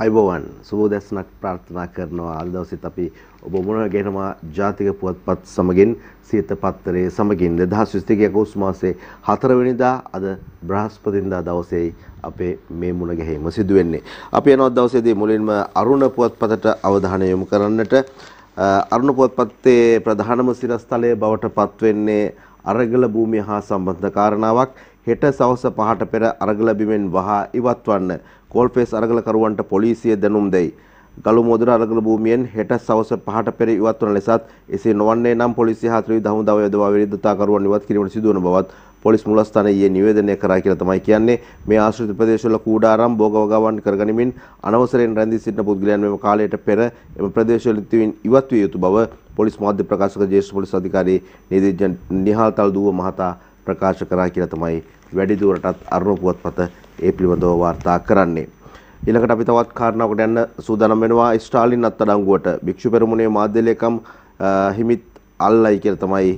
අයිබෝවන් සුබෝදැසනක් ප්‍රාර්ථනා කරනවා. අද දවසෙත් අපි ඔබ මුණ ගැහෙනවා ජාතික පුවත්පත් සමගින් සියත පත්තරයේ සමගින් 2021 අගෝස්තු මාසේ 4 වෙනිදා අද බ්‍රහස්පතින්දා දවසේ අපේ මේ මුණ ගැහිම සිදු වෙන්නේ. අපි යනවා දවසේදී මුලින්ම අරුණ පුවත්පතට අවධානය යොමු කරන්නට. අරුණ පුවත්පතේ ප්‍රධානම සිරස්තලය බවට පත් වෙන්නේ අරගල භූමිය හා සම්බන්ධ කාරණාවක්. හෙට සවස 5ට පෙර අරගල බිමෙන් වහා ඉවත්වන්න කෝල්පේස් අරගල කරුවන්ට පොලිසිය දැනුම් දෙයි. ගලුමුදුර අරගල භූමියෙන් හෙට සවස 5ට පෙර ඉවත්වන ලෙසත් එසේ නොවන්නේ නම් පොලිසිය හා ත්‍රිවිධ හමුදාව යොදවා විරුද්ධතාකරුවන් ඉවත් කිරීමට සිදුවන බවත් පොලිස් මුලස්ථානයේ ඊයේ නිවේදනය කරා කියලා තමයි කියන්නේ. මේ ආශ්‍රිත ප්‍රදේශවල කූඩාරම් භෝගවගාවන් කරගනිමින් අනවසරයෙන් රැඳී සිටින පුද්ගලයන් මෙම කාලයට පෙර එම ප්‍රදේශවලින් ඉවත් විය යුතු බව පොලිස් මාධ්‍ය ප්‍රකාශක ජ්‍යෙෂ්ඨ පොලිස් අධිකාරී නීතිඥ නිහාල් තල්දුව මහතා ප්‍රකාශ කරා කියලා තමයි වැඩි දුරටත් අරුණ පුවත්පත ඒ පිළිබඳව වාර්තා කරන්නේ. ඊළඟට අපි තවත් කාරණාවකට යන්න සූදානම් වෙනවා. ස්ටාලින් අත්අඩංගුවට භික්ෂු පෙරමුණේ මාධ්‍ය ලේකම් හිමිත් අල්ලයි කියලා තමයි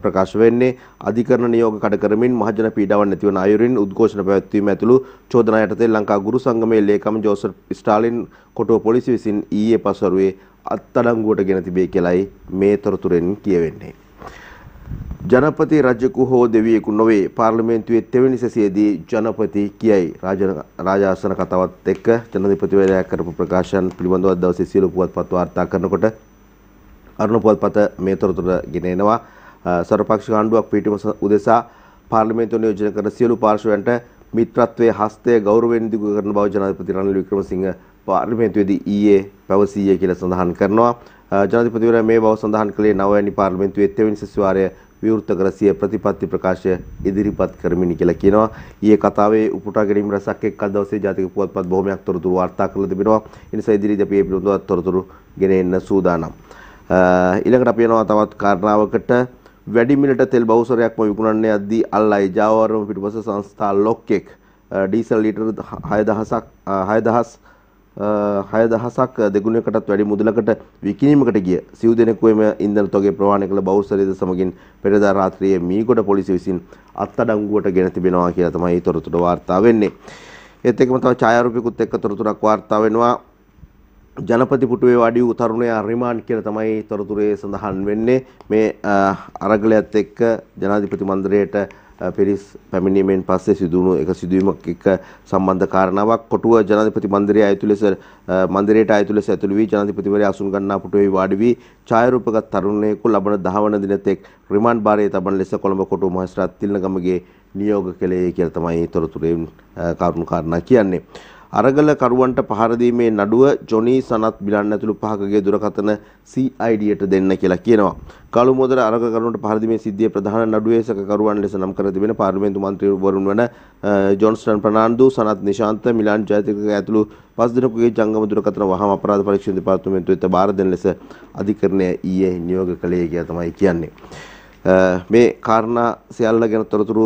ප්‍රකාශ වෙන්නේ. අධිකරණ නියෝග කඩ කරමින් මහජන පීඩාවක් නැතිවන අයුරින් උද්ඝෝෂණ පැවැත්වීම ඇතුළු චෝදනා යටතේ ලංකා ගුරු සංගමයේ ලේකම් ජෝසප් ස්ටාලින් කොටුව පොලිසිය විසින් ඊයේ පසුවරුවේ අත්අඩංගුවට ගෙන තිබේ කියලයි මේ තොරතුරෙන් කියවෙන්නේ. ජනපති රජෙකු හෝ දෙවියෙකු නොවේ පාර්ලිමේන්තුවේ තෙවැනි සැසියේදී ජනපති කියයි. රාජාසන කතාවත් එක්ක ජනාධිපතිවරයා කරපු ප්‍රකාශන පිළිබඳව දවසේ සියලු පුවත්පත් වාර්තා කරනකොට අරුණ පුවත්පත මේ තොරතුර ගෙන එනවා. සර්වපක්ෂ ආණ්ඩුවක් පිටුම උදෙසා පාර්ලිමේන්තුව නියෝජනය කරන සියලු පාර්ශවයන්ට මිත්‍රත්වයේ හස්තය ගෞරවයෙන් දිගු කරන බව ජනාධිපති රනිල් වික්‍රමසිංහ පාර්ලිමේන්තුවේදී ඊයේ පැවසීය කියලා සඳහන් කරනවා. ජනාධිපතිවරයා මේ බව සඳහන් කළේ 9 වෙනි පාර්ලිමේන්තුවේ තෙවැනි සැසිවාරය විවෘත කර සිය ප්‍රතිපත්ති ප්‍රකාශය ඉදිරිපත් කරමිනි කියලා කියනවා. ඊයේ කතාවේ උපුටා ගැනීම රසක් එක්ක අද දවසේ ජාතික පුවත්පත් බොහොමයක් තොරතුරු වාර්තා කරලා තිබෙනවා. ඒ නිසා ඉදිරියේදී අපි මේ පිළිබඳව තොරතුරු ගෙන එන්න සූදානම්. ඊළඟට අපි යනවා තවත් කාරණාවකට. වැඩි මිලට තෙල් බහුසරයක්ම විකුණන්නේ අද්දී අල්ලයි ජාවාරම පිටුපස සංස්ථා ලොක්කෙක් ඩීසල් ලීටර 6000ක් දෙගුණයකටත් වැඩි මුදලකට විකිණීමකට ගිය සිව් දෙනෙකු එම ඉන්ධන තොගේ ප්‍රවාහනය කළ බහුසරයද සමගින් පෙරදා රාත්‍රියේ මීගොඩ පොලිසිය විසින් අත්අඩංගුවට ගෙන තිබෙනවා කියලා තමයි තොරතුරු වාර්තා වෙන්නේ. ඒත් එක්කම තව ඡායාරූපිකුත් එක්ක තොරතුරක් වාර්තා වෙනවා. ජනපති පුටුවේ වාඩි වූ තරුණයා රිමාන්ඩ් කියලා තමයි තොරතුරේ සඳහන් වෙන්නේ. මේ අරගලයත් එක්ක ජනාධිපති මන්දිරයට පිරිස් පැමිණීමෙන් පස්සේ සිදුවුණු එක සිදුවීමක් එක්ක සම්බන්ධ කාරණාවක්. කොටුව ජනාධිපති මන්දිරයේ මන්දිරයට අයතු ලෙස ඇතුළු වී ජනාධිපතිවරයා අසුන් ගන්නා පුටුවේ වාඩි වී ඡායාරූපගත තරුණයෙකු ලබන 10 වන දින තෙක් රිමාන්ඩ් භාරයේ තබන ලෙස කොළඹ කොටුව මහේස්ත්‍රාත් තිලනගමගේ නියෝග කළේ කියලා තමයි තොරතුරේ කරුණු කාරණා කියන්නේ. අරගල කරුවන්ට පහර දීමේ නඩුව ජොනි සනත් බිලන් ඇතුළු පහකගේ දුරකථන CIDට දෙන්න කියලා කියනවා. කළුමුදර අරගල කරුවන්ට පහර දීමේ සිද්ධියේ ප්‍රධාන නඩුවේ සැකකරුවන් ලෙස නම් කර තිබෙන පාර්ලිමේන්තු මන්ත්‍රීවරුන් වන ජොන්ස්ටන් ප්‍රනාන්දු, සනත් නිශාන්ත, මිලාන් ජයතිලක ඇතුළු 5 දෙනෙකුගේ ජංගම දුරකථන වහාම අපරාධ පරීක්ෂණ දෙපාර්තමේන්තුවට බාර දෙන ලෙස අධිකරණය ඊයේ නියෝග කළේ කියලා තමයි කියන්නේ. මේ කාරණා සියල්ල ගැන තොරතුරු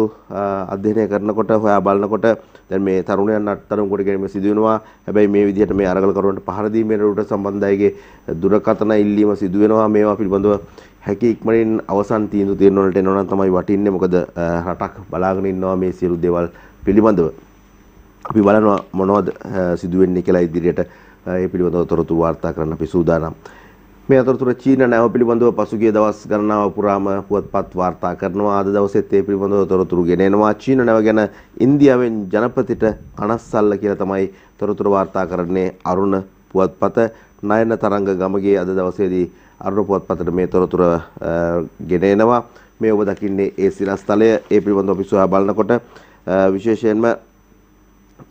අධ්‍යයනය කරනකොට හොයා බලනකොට දැන් මේ තරුණයන් අත්අඩංගුවට ගැනීම සිදු වෙනවා. හැබැයි මේ විදිහට මේ අරගල කරුවන්ට පහර දීමේ නඩුවට සම්බන්ධ අයගේ දුරකථන ඉල්ලීම සිදු වෙනවා. මේවා පිළිබඳව හැකි ඉක්මනින් අවසන් තීන්දුව తీරන වලට එනවා නම් තමයි වටින්නේ. මොකද රටක් බලාගෙන ඉන්නවා මේ සියලු දේවල් පිළිබඳව. අපි බලනවා මොනවද සිදු වෙන්නේ කියලා ඉදිරියට ඒ පිළිබඳව තොරතුරු වාර්තා කරන්න අපි සූදානම්. මේ අතරතුර චීන නැව පිළිබඳව පසුගිය දවස් ගණනාව පුරාම පුවත්පත් වාර්තා කරනවා. අද දවසේත් ඒ පිළිබඳව තොරතුරු ගෙන එනවා. චීන නැව ගැන ඉන්දියාවෙන් ජනපතිට කනස්සල්ල කියලා තමයි තොරතුරු වාර්තා කරන්නේ අරුණ පුවත්පත. නයන තරංග ගමගේ අද දවසේදී අරුණ පුවත්පතට මේ තොරතුර ගෙන එනවා. මේ ඔබ දකින්නේ ඒ සිරස්තලය. ඒ පිළිබඳව අපි සොයා බලනකොට විශේෂයෙන්ම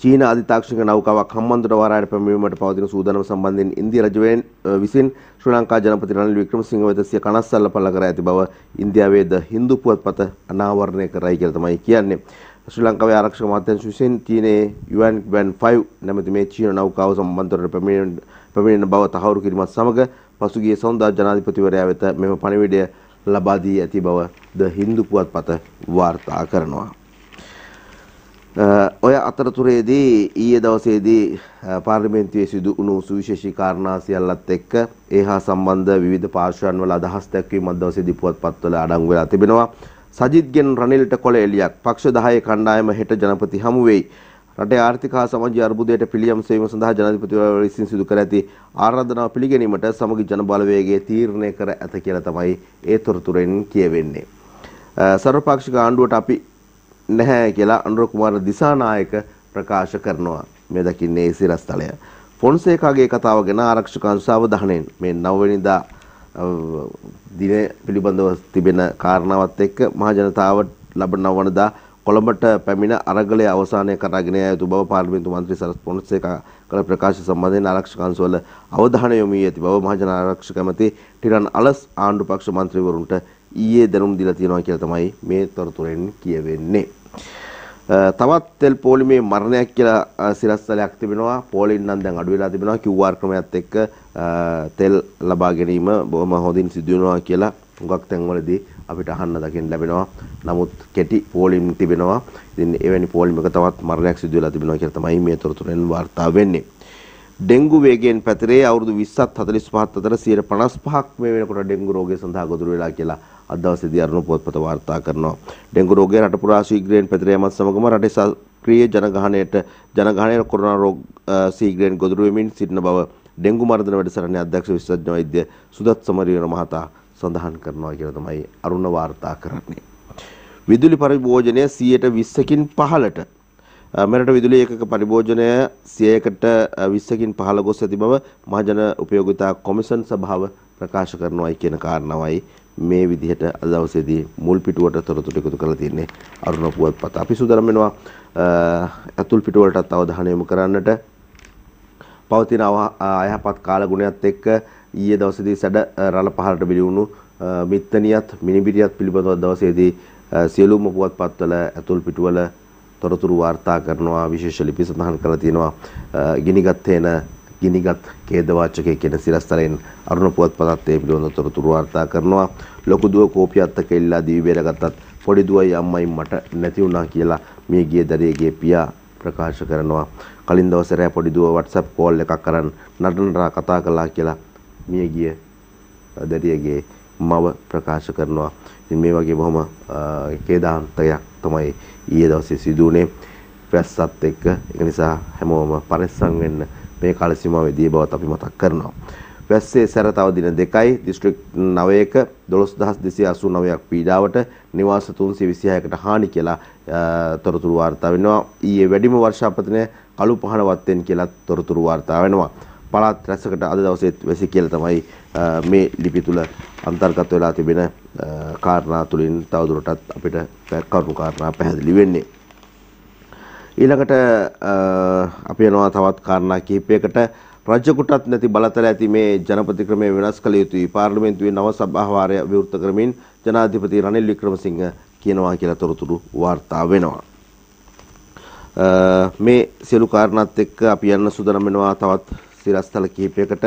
චීන අධිතාක්ෂණික නෞකාවක් හම්බන්තොට වරායට පැමිණීමට පවතින සූදානම සම්බන්ධයෙන් ඉන්දියා රජයෙන් විසින් ශ්‍රී ලංකා ජනපති රනිල් වික්‍රමසිංහ වෙත සිය කනස්සල්ල පළ කර ඇති බව ඉන්දියාවේ ද හින්දු පුවත්පත අනාවරණය කරයි කියලා තමයි කියන්නේ. ශ්‍රී ලංකාවේ ආරක්ෂක අමාත්‍යාංශ විසින් චීනයේ UN-5 නැමැති මේ චීන නෞකාව සම්බන්තොට පැමිණෙන බව තහවුරු කිරීමත් සමග පසුගිය සඳුදා ජනාධිපතිවරයා වෙත මෙම පණිවිඩය ලබා දී ඇති බව ද හින්දු පුවත්පත වාර්තා කරනවා. ඔය අතරතුරේදී ඊයේ දවසේදී පාර්ලිමේන්තුවේ සිදු වුණු සුවිශේෂී කාරණා සියල්ලත් එක්ක ඒහා සම්බන්ධ විවිධ පාර්ශ්වයන් වල අදහස් දැක්වීම අද දවසේදී පුවත්පත්වල අඩංගු වෙලා තිබෙනවා. සජිත්ගෙන් රනිල්ට කොළ එලියක් පක්ෂ 10 කණ්ඩායම හෙට ජනපති හමු වෙයි. රටේ ආර්ථික හා සමාජීය අර්බුදයට පිළියම් සෙවීම සඳහා ජනාධිපතිවරයා විසින් සිදු කර ඇති ආරාධනාව පිළිගැනීමට සමගි ජන බලවේගයේ තීරණය කර ඇත කියලා තමයි ඒ තොරතුරෙන් කියවෙන්නේ. සර්වපාක්ෂික ආණ්ඩුවට අපි නැහැ කියලා අනුර කුමාර දිසානායක ප්‍රකාශ කරනවා. මේ දකින්නේ ඒ සිරස්තලය. ෆොන්සේකාගේ කතාව ගැන ආරක්ෂක අංශ අවධානයෙන් මේ 9 වෙනිදා දින පිළිබඳව තිබෙන කාරණාවත් එක්ක මහ ජනතාවට ලබන 9 වෙනිදා කොළඹට පැමිණ අරගලයේ අවසානය කරගෙන යතු බව පාර්ලිමේන්තු මන්ත්‍රී සරත් ෆොන්සේකා කළ ප්‍රකාශ සම්බන්ධයෙන් ආරක්ෂක අංශවල අවධානය යොමු වී ඇති බව මහ ජන ආරක්ෂක ඇමති ටිරන් අලස් ආණ්ඩු පක්ෂ මන්ත්‍රීවරුන්ට ඊයේ දැනුම් දීලා තියෙනවා කියලා තමයි මේ තොරතුරෙන් කියවෙන්නේ. තවත් තෙල් පොලිමේ මරණයක් කියලා සිරස්තලයක් තිබෙනවා. පොලින් නම් දැන් අඩු වෙලා තිබෙනවා. QR ක්‍රමයත් එක්ක තෙල් ලබා ගැනීම බොහොම හොඳින් සිදු වෙනවා කියලා හුඟක් තැන්වලදී අපිට අහන්න දකින්න ලැබෙනවා. නමුත් කෙටි පොලිම් තිබෙනවා. ඉතින් එවැනි පොලිමක තවත් මරණයක් සිදු වෙලා තිබෙනවා කියලා තමයි මේ තොරතුරෙන් වාර්තා වෙන්නේ. ඩෙන්ගු වේගයෙන් පැතිරේ අවුරුදු 20ත් 45ත් අතර 55ක් මේ වෙනකොට ඩෙන්ගු රෝගය සඳහා ගොදුරු වෙලා කියලා අද දවසේදී අරුණ පුවත්පත වාර්තා කරනවා. ඩෙන්ගු රෝගය රට පුරා ශීඝ්‍රයෙන් පැතිර යාමත් සමගම රටේ සක්‍රීය ජනගහනයට කොරෝනා රෝග ශීඝ්‍රයෙන් ගොදුරු වෙමින් සිටින බව ඩෙන්ගු මර්ධන වැඩසටහනේ අධ්‍යක්ෂ විශේෂඥ වෛද්‍ය සුදත් සමරියන මහතා සඳහන් කරනවා කියලා තමයි අරුණ වාර්තා කරන්නේ. විදුලි පරිභෝජනය 20%කින් පහළට මෙරට විදුලි ඒකක පරිභෝජනය 100කට 20කින් පහළ ගොස් ඇති බව මහජන උපයෝගිතා කොමිෂන් සභාව ප්‍රකාශ කරනවායි කියන කාරණාවයි මේ විදිහට අද දවසේදී මුල් පිටුවට තොරතුරු එකතු කරලා තියෙන්නේ අරුණ පුවත්පත. අපි සූදානම් වෙනවා අතුල් පිටුවලටත් අවධානය යොමු කරන්නට. පවතින අයහපත් කාලගුණයත් එක්ක ඊයේ දවසේදී සැඩ රළ පහළට බිලි වුණු මිත්තනියත් මිනිබිරියත් පිළිබඳව දවසේදී සියලුම පුවත්පත්වල අතුල් පිටුවල තොරතුරු වාර්තා කරනවා. විශේෂ ලිපි සඳහන් කරලා තියෙනවා. ගිනිගත් ඛේදවාචකයේ කියන සිරස්තලෙන් අරුණ පුවත්පතත් ඒ පිළිබඳව තොරතුරු වාර්තා කරනවා. ලොකු දුව කෝපියත් එක්ක ඉල්ලා දිවි බේරගත්තත් පොඩි දුවයි අම්මයි මට නැති වුණා කියලා මේ ගිය දරියගේ පියා ප්‍රකාශ කරනවා. කලින් දවසේ රෑ පොඩි දුව WhatsApp කෝල් එකක් කරන් නටනට කතා කළා කියලා මිය ගිය දරියගේ මව ප්‍රකාශ කරනවා. ඉතින් මේ වගේ බොහොම ඛේදාන්තයක් තමයි ඊයේ දවසේ සිදු වුණේ වැස්සත් එක්ක. ඒක නිසා හැමෝම පරිස්සම් වෙන්න මේ කාල සීමාවේදී බවත් අපි මතක් කරනවා. වැස්සේ සැර තව දින 2යි දිස්ත්‍රික් 9ක 12289ක් පීඩාවට නිවාස 326කට හානි කියලා තොරතුරු වාර්තා වෙනවා. ඊයේ වැඩිම වර්ෂාපතනය කළු පහන වත්තෙන් කියලා තොරතුරු වාර්තා වෙනවා. පළාත් රැසකට අද දවසේ වැසි කියලා තමයි මේ ලිපි තුල අන්තර්ගත වෙලා තිබෙන කාරණා තුලින් තවදුරටත් අපිට කරුණු කාරණා පැහැදිලි වෙන්නේ. ඊළඟට අපි යනවා තවත් කාරණා කිහිපයකට. රජකුටත් නැති බලතල ඇති මේ ජනපති ක්‍රමය වෙනස් කළ යුතුයි. පාර්ලිමේන්තුවේ නව සභාවාරය විවෘත කරමින් ජනාධිපති රනිල් වික්‍රමසිංහ කියනවා කියලා තොරතුරු වාර්තා වෙනවා. මේ සියලු කාරණාත් එක්ක අපි යන්න සූදානම් වෙනවා තවත් සිරස්තල කිහිපයකට.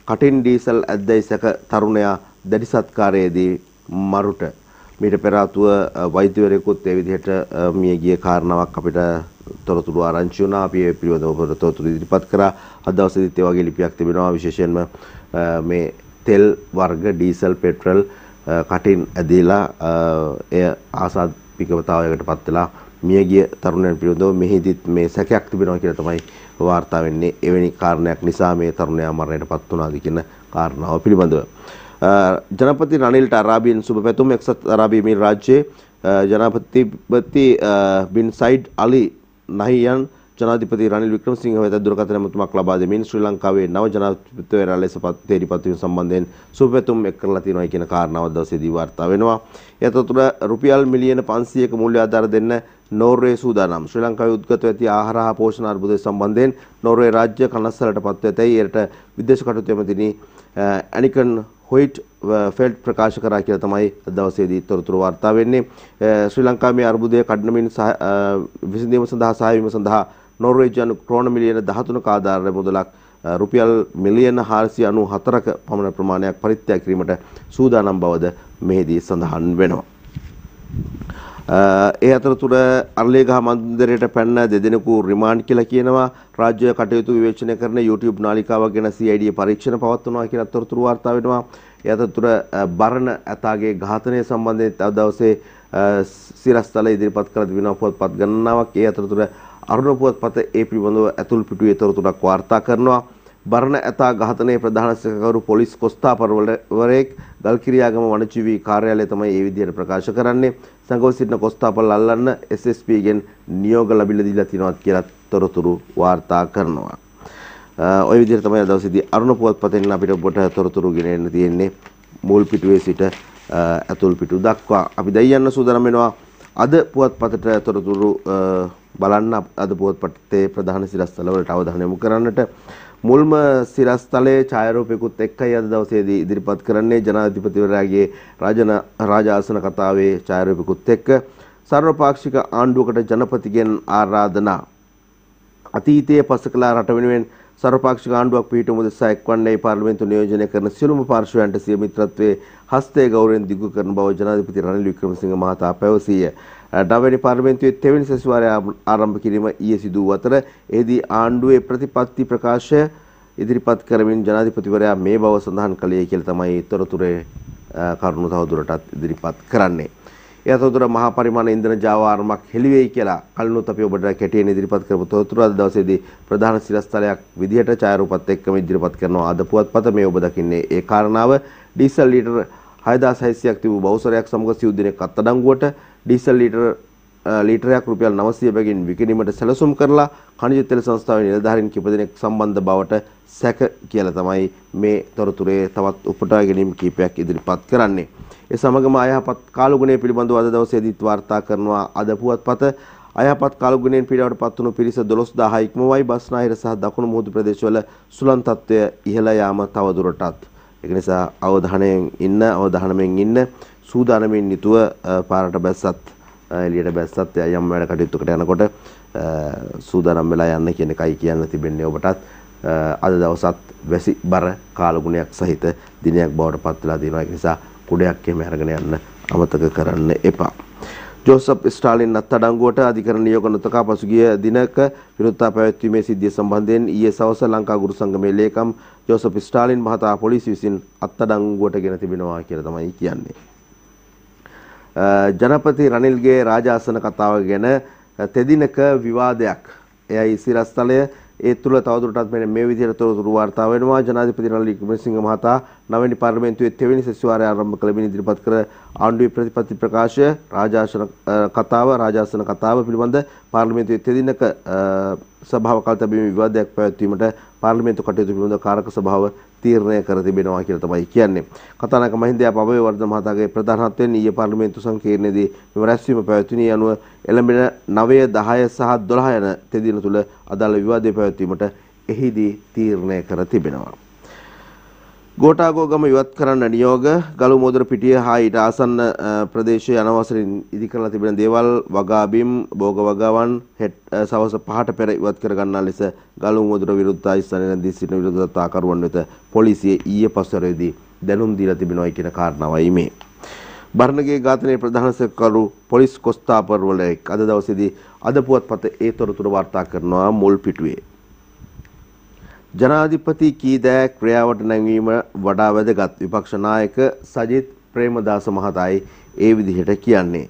කටින් ඩීසල් ඇද්දයි සැක තරුණයා දැඩි සත්කාරයේදී මරුට. මීට පෙර ආතුව වෛද්‍යවරයෙකුත් ඒ විදිහට මිය ගිය කාරණාවක් අපිට තොරතුරු ආරංචි වුණා. අපි ඒ පිළිබඳව තොරතුරු ඉදිරිපත් කරා. අද දවසේදීත් ඒ වගේ ලිපියක් තිබෙනවා. විශේෂයෙන්ම මේ තෙල් වර්ග ඩීසල් පෙට්‍රල් කටින් ඇදලා එය ආසාදිකවතාවයකටපත් වෙලා මිය ගිය තරුණයන් පිළිබඳව මෙහිදීත් මේ සැකයක් තිබෙනවා කියලා තමයි වාර්තා වෙන්නේ. එවැනි කාරණයක් නිසා මේ තරුණයා මරණයටපත් වුණාද කියන කාරණාව පිළිබඳව ජනපති රනිල්ට අරාබියෙන් සුබ පැතුම්. එක්සත් අරාබි එමිරාජ්‍යයේ ජනාධිපති බින් සයිඩ් අලි නහියන් ජනාධිපති රනිල් වික්‍රමසිංහ වෙත දුරකථන ඇමතුමක් ලබා දෙමින් ශ්‍රී ලංකාවේ නව ජනාධිපතිවරයා ලෙස තේරිපත් වීම සම්බන්ධයෙන් සුබ පැතුම් එක් කරලා තියෙනවා කියන කාරණාව දවසේදී වාර්තා වෙනවා. ඒ අතරතුර රුපියල් මිලියන 500ක මූල්‍ය ආධාර දෙන්න නෝර්වේ සූදානම්. ශ්‍රී ලංකාවේ උද්ගත ඇති ආහාර හා පෝෂණ අර්බුදය සම්බන්ධයෙන් නෝර්වේ රාජ්‍ය කනස්සලට පත් ඇතැයි එයට විදේශ කටයුතු ඇමතිනි ඇනිකන් හොයිට් ෆෙල්ට් ප්‍රකාශ කරා කියලා තමයි දවසේදී තොරතුරු වාර්තා වෙන්නේ. ශ්‍රී ලංකාවේ මේ අර්බුදය කඩනමින් විසඳීම සඳහා සහාය වීම සඳහා නෝර්වේජියානු ක්‍රෝන මිලියන 13ක ආධාර මුදලක් රුපියල් මිලියන 494ක පමණ ප්‍රමාණයක් පරිත්‍යාග කිරීමට සූදානම් බවද මෙහිදී සඳහන් වෙනවා. ඒ අතරතුර අර්ලේගහ මන්දිරයට පැන්න දෙදෙනෙකු රිමාන්ඩ් කියලා කියනවා. රාජ්‍ය කටයුතු විවේචනය කරන YouTube නාලිකාවක් ගැන CID පරීක්ෂණ පවත්වනවා කියලා තොරතුරු වාර්තා වෙනවා. ඒ අතරතුර බරණ ඇතාගේ ඝාතනය සම්බන්ධයෙන් තව දවසේ සිරස්තල ඉදිරිපත් කළ තිබෙනවා පුවත්පත් ගණනාවක්. ඒ අතරතුර අරුණ පුවත්පත ඒ පිළිබඳව ඇතුල් පිටුවේ තොරතුරක් වාර්තා කරනවා. බරණ ඇතා ඝාතනයේ ප්‍රධාන සේවකවරු පොලිස් කොස්තාපල්වරයෙක් ගල්කිරියාගම වනජීවි කාර්යාලය තමයි මේ විදිහට ප්‍රකාශ කරන්නේ. සංගව සිටින කොස්තාපල් අල්ලන්න SSP ගෙන් නියෝග ලැබිලා දීලා තියෙනවා කියලා තොරතුරු වාර්තා කරනවා. ওই විදිහට තමයි දවසේදී අරුණ පුවත්පතෙන් අපිට ඔබට තොරතුරු ගෙනෙන්න තියෙන්නේ මුල් පිටුවේ සිට ඇතුල් පිටු දක්වා. අපි දැන් යන්න සූදානම් වෙනවා අද පුවත්පතට තොරතුරු බලන්න. අද පුවත්පතේ ප්‍රධාන සිරස්තල වලට අවධානය යොමු කරන්නට මුල්ම සිරස්තලයේ ඡායාරූපයකුත් එක්කයි අද දවසේදී ඉදිරිපත් කරන්නේ. ජනාධිපතිවරයාගේ රාජාසන කතාවේ ඡායාරූපයකුත් එක්ක සර්වපාක්ෂික ආණ්ඩුවකට ජනපතිගෙන් ආරාධනා. අතීතයේ පසකලා රට වෙනුවෙන් සර්වපාක්ෂික ආණ්ඩුවක් පිහිටුම උදෙසා එක්වන්නේ පාර්ලිමේන්තු නියෝජනය කරන සියලුම පාර්ශ්වයන්ට සිය මිත්‍රත්වයේ හස්තය ගෞරවයෙන් දිගු කරන බව ජනාධිපති රනිල් වික්‍රමසිංහ මහතා පැවසීය. නවවැනි පාර්ලිමේන්තුවේ තෙවැනි සැසිවාරය ආරම්භ කිරීම ඊයේ සිදු වූ අතර එෙහිදී ආණ්ඩුවේ ප්‍රතිපත්ති ප්‍රකාශය ඉදිරිපත් කරමින් ජනාධිපතිවරයා මේ බව සඳහන් කළේ කියලා තමයි තොරතුරේ කරුණු තවදුරටත් ඉදිරිපත් කරන්නේ. ඒ අතරතුර මහා පරිමාණ ඉන්ධන ජාවාරමක් හෙළි වෙයි කියලා කලිනුත් අපි ඔබට කැටියෙන් ඉදිරිපත් කරපු තොරතුරු අද දවසේදී ප්‍රධාන සිරස්තලයක් විදිහට ඡායාරූපත් එක්කම ඉදිරිපත් කරනවා. අද පුවත්පත මේ ඔබ දකින්නේ ඒ කාරණාව. ඩීසල් ලීටර 6600ක් තිබූ බවුසරයක් සමග සිව් දිනක් අත්අඩංගුවට ඩීසල් ලීටරයක් රුපියල් 900 බැගින් විකිණීමට සැලසුම් කරලා khනිජ තෙල් සංස්ථාවේ නිලධාරීන් කිප දෙනෙක් සම්බන්ධ බවට සැක කියලා තමයි මේ තොරතුරේ තවත් උපුටා ගැනීම් කීපයක් ඉදිරිපත් කරන්නේ. ඒ සමගම අයහපත් කාලගුණය පිළිබඳව අද දවසේදීත් වාර්තා කරනවා අද පුවත්පත. අයහපත් කාලගුණයෙන් පීඩාවට පත්වුණු පිරිස 12000 ඉක්මවයි. බස්නාහිර සහ දකුණු මුහුදු ප්‍රදේශවල සුළං තත්ත්වය ඉහළ යාම තවදුරටත්. ඒක නිසා අවධානයෙන් ඉන්න සූදානමින් යුතුව පාරට බැස්සත් එළියට බැස්සත් යම් වැඩ කටයුතුකට යනකොට සූදානම් වෙලා යන්න කියන එකයි කියන්න තිබෙන්නේ ඔබටත්. අද දවසත් වැසි බර කාලගුණයක් සහිත දිනයක් බවට පත් වෙලා තියෙනවා. ඒ නිසා කුඩයක් එහෙම අරගෙන යන්න අමතක කරන්න එපා. ජෝසප් ස්ටාලින් අත්අඩංගුවට අධිකරණ නියෝග නොතකා පසුගිය දිනක විරෝධතා පැවැත්වීමේ සිද්ධිය සම්බන්ධයෙන් ඊයේ සවස ලංකා ගුරු සංගමේ ලේකම් ජෝසප් ස්ටාලින් මහතා පොලිසිය විසින් අත්අඩංගුවට ගෙන තිබෙනවා කියලා තමයි කියන්නේ. ජනපති රනිල්ගේ රාජාසන කතාව ගැන තෙදිනක විවාදයක්. එයයි සිරස්තලය. ඒ තුළ තවදුරටත් මේ විදිහට තොරතුරු වාර්තා වෙනවා. ජනාධිපති රනිල් වික්‍රමසිංහ මහතා නවවැනි පාර්ලිමේන්තුවේ තෙවැනි සැසිවාරය ආරම්භ කළ බින් ඉදිරිපත් කර ආණ්ඩුවේ ප්‍රතිපත්ති ප්‍රකාශය රාජාසන කතාව පිළිබඳ පාර්ලිමේන්තුවේ තෙදිනක සභාව කල් තැබීමේ විවාදයක් පැවැත්වීමට පාර්ලිමේන්තු කටයුතු පිළිබඳ කාරක සභාව තීරණය කර තිබෙනවා කියලා තමයි කියන්නේ. කතානායක මහින්දයා පබේවර්ධන මහතාගේ ප්‍රධානත්වයෙන් ඊයේ පාර්ලිමේන්තු සංකීර්ණයේදී මෙම රැස්වීම පැවැත්විණි. අනුව එළඹෙන 9, 10 සහ 12 යන තෙදින තුල අදාළ විවාදය පැවැත්වීමට එහිදී තීරණය කර තිබෙනවා. ගෝඨාගෝගම ඉවත් කරන්න නියෝග ගලු මෝදර පිටිය හා ඊට ආසන්න ප්‍රදේශයේ අනවසරින් ඉදි කරලා තිබෙන දේවල් වගාබිම් භෝග වගාවන් සවස් 5ට පෙර ඉවත් කර ගන්නා ලෙස ගලු මෝදර විරුද්ධ ස්ථානයේදී සිටින විරෝධතාකරුවන් වෙත පොලිසිය ඊයේ පස්වරේදී දැනුම් දීලා තිබෙනවා කියන කාරණාවයි මේ. බර්ණගේ ඝාතනයේ ප්‍රධාන සේවකවරු පොලිස් කොස්තාපල්වරයෙක් අද දවසේදී අද පුවත්පත ඒ තොරතුරු වාර්තා කරනවා මුල් පිටුවේ. ජනාධිපති කීදෑ ක්‍රියාවට නැංවීම වඩා වැදගත් විපක්ෂ නායක සජිත් ප්‍රේමදාස මහතායි ඒ විදිහට කියන්නේ.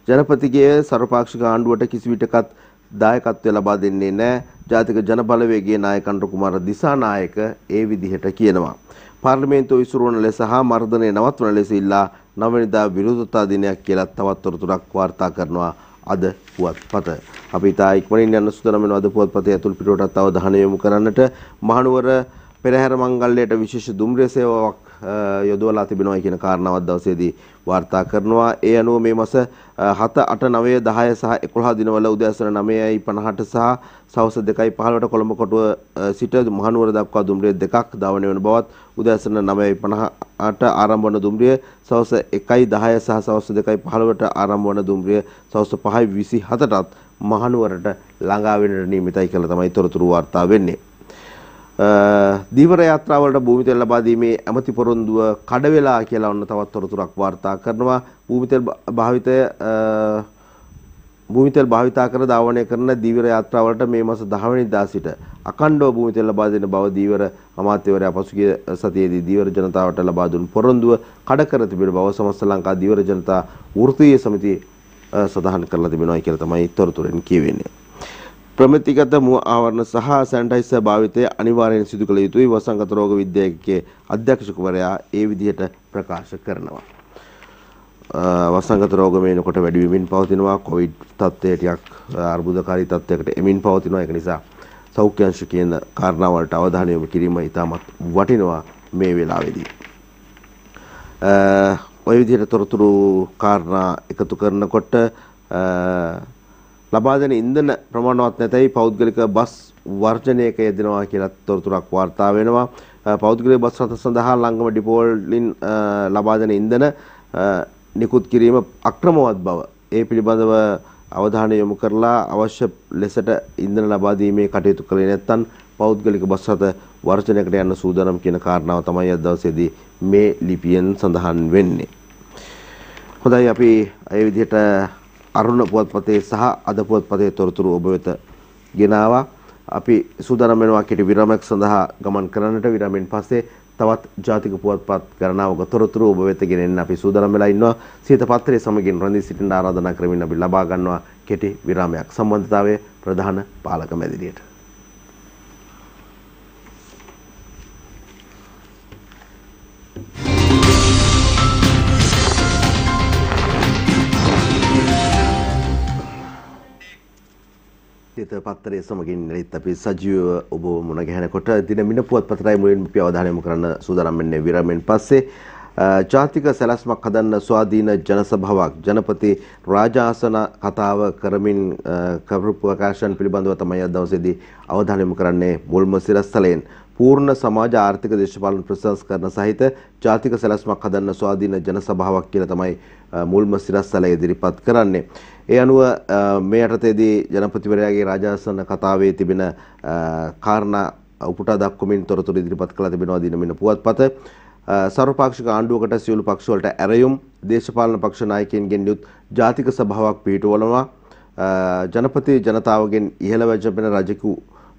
ජනපතිගේ සර්වපාක්ෂික ආණ්ඩුවට කිසිවිටකත් දායකත්වය ලබා දෙන්නේ නැහැ. ජාතික ජනබලවේගයේ නායක අනුර කුමාර දිසානායක ඒ විදිහට කියනවා. පාර්ලිමේන්තුව විසිරුවන ලෙස හා මර්ධනය නවත්වන ලෙස ඉල්ලා 9 වෙනිදා විරෝධතා දිනයක් කියලා තවත් තොරතුරක් වාර්තා කරනවා අද පුවත්පත. අපි තා ඉක්මනින් යන සුදනම වෙන අද පුවත්පතේ ඇතුල් පිටුවටත් අවධානය යොමු කරන්නට මහනුවර පෙරහැර මංගල්‍යයට විශේෂ දුම්රිය සේවාවක් යොදවලා තිබෙනවා කියන කාරණාවක් දවසේදී වාර්තා කරනවා. ඒ අනුව මේ මාස 7, 8, 9, 10 සහ 11 දිනවල උදෑසන 9:50ට සහ සවස් 2:15ට කොළඹ කොටුව සිට මහනුවර දක්වා දුම්රිය දෙකක් ධාවනය වන බවත් උදෑසන 9:50ට ආරම්භ වන දුම්රිය සවස් 1:10 සහ සවස් 2:15ට ආරම්භ වන දුම්රිය සවස් 5:27ටත් මහනුවරට ළඟා වෙන්නට නියමිතයි කියලා තමයි තොරතුරු වාර්තා වෙන්නේ. දීවර යාත්‍රාවලට භූමි තෙල් ලබා දීමේ ඇමති පොරොන්දුව කඩ වෙලා කියලා ඔන්න තවත් තොරතුරක් වාර්තා කරනවා. භූමි තෙල් භාවිතා කර ධාවනය කරන දීවර යාත්‍රාවලට මේ මාස 10 වෙනිදා සිට අඛණ්ඩව භූමි තෙල් ලබා දෙන බව දීවර අමාත්‍යවරයා පසුගිය සතියේදී දීවර ජනතාවට ලබා දුන් පොරොන්දුව කඩ කර තිබෙන බව සමස්ත ලංකා දීවර ජනතා වෘත්තීය සමිතිය සඳහන් කරලා තිබෙනවා කියලා තමයි තොරතුරෙන් කියවෙන්නේ. ප්‍රමිතිගත මුව ආවරණ සහ සැනිටයිසර් භාවිතය අනිවාර්යෙන් සිදු කළ යුතුයි වසංගත රෝග විද්‍යාලයේ අධ්‍යක්ෂකවරයා ඒ විදිහට ප්‍රකාශ කරනවා. වසංගත රෝග මේනකොට වැඩි වෙමින් පවතිනවා. කොවිඩ් තත්ත්වය ටිකක් අර්බුදකාරී තත්ත්වයකට එමින් පවතිනවා. ඒක නිසා සෞඛ්‍ය අංශ කියන කාරණාවලට අවධානය යොමු කිරීම ඉතාමත් වටිනවා මේ වෙලාවේදී. ඔය විදිහට තොරතුරු කාරණා එකතු කරනකොට ලබා දෙන ඉන්ධන ප්‍රමාණවත් නැතයි පෞද්ගලික බස් වර්ජනයක යෙදෙනවා කියලා තොරතුරක් වාර්තා වෙනවා. පෞද්ගලික බස් රථ සඳහා ලංගම ඩිපෝ වලින් ලබා දෙන ඉන්ධන නිකුත් කිරීම අක්‍රමවත් බව ඒ පිළිබඳව අවධානය යොමු කරලා අවශ්‍ය ලෙසට ඉන්ධන ලබා දීමේ කටයුතු කළේ නැත්නම් පෞද්ගලික බස් රථ වර්ජනයකට යන්න සූදානම් කියන කාරණාව තමයි අද දවසේදී මේ ලිපියෙන් සඳහන් වෙන්නේ. හොඳයි අපි ඒ විදිහට අරුණ පුවත්පතේ සහ අද පුවත්පතේ තොරතුරු ඔබ වෙත ගෙනාවා. අපි සූදානම් වෙනවා කෙටි විරාමයක් සඳහා ගමන් කරන්නට. විරාමයෙන් පස්සේ තවත් ජාතික පුවත්පත් ගණනාවක තොරතුරු ඔබ වෙත ගෙනෙන්න අපි සූදානම් වෙලා ඉන්නවා. සියත පත්‍රයේ සමගින් රැඳී සිටින්න ආරාධනා කරමින් අපි ලබා ගන්නවා කෙටි විරාමයක්. සම්බන්ධතාවයේ ප්‍රධාන පාලක මැදිරියට. සියත පත්‍රයේ සමගින් නැලිත් අපි සජීව ඔබ මුණ ගැහෙනකොට දින මින පුවත්පතයි මුලින්ම අපි අවධානය යොමු කරන්න සූදානම් වෙන්නේ. විරාමයෙන් පස්සේ ජාතික සැලැස්මක් හදන්න ස්වාධීන ජනසභාවක් ජනපති රාජාසන කතාව කරමින් කවුරු ප්‍රකාශන පිළිබඳව තමයි අද දවසේදී අවධානය යොමු කරන්නේ. මුල්ම සිරස්තලයෙන් පූර්ණ සමාජ ආර්ථික දේශපාලන ප්‍රසංස්කරණ සහිත ජාතික සැලැස්මක් හදන්න ස්වාධීන ජනසභාවක් කියලා තමයි මුල්ම සිරස්තලය ඉදිරිපත් කරන්නේ. ඒ අනුව මේ යටතේදී ජනපතිවරයාගේ රාජාසන කතාවේ තිබෙන කාරණා උපුටා දක්වමින් තොරතුරු ඉදිරිපත් කළ තිබෙනවා දින මින පුවත්පත. සර්වපාක්ෂික ආණ්ඩුවකට සියලු පක්ෂ වලට ඇරයුම් දේශපාලන පක්ෂ නායකයින්ගෙන් යුත් ජාතික සභාවක් පිහිටුවනවා. ජනපති ජනතාවගෙන් ඉහළ වැජඹෙන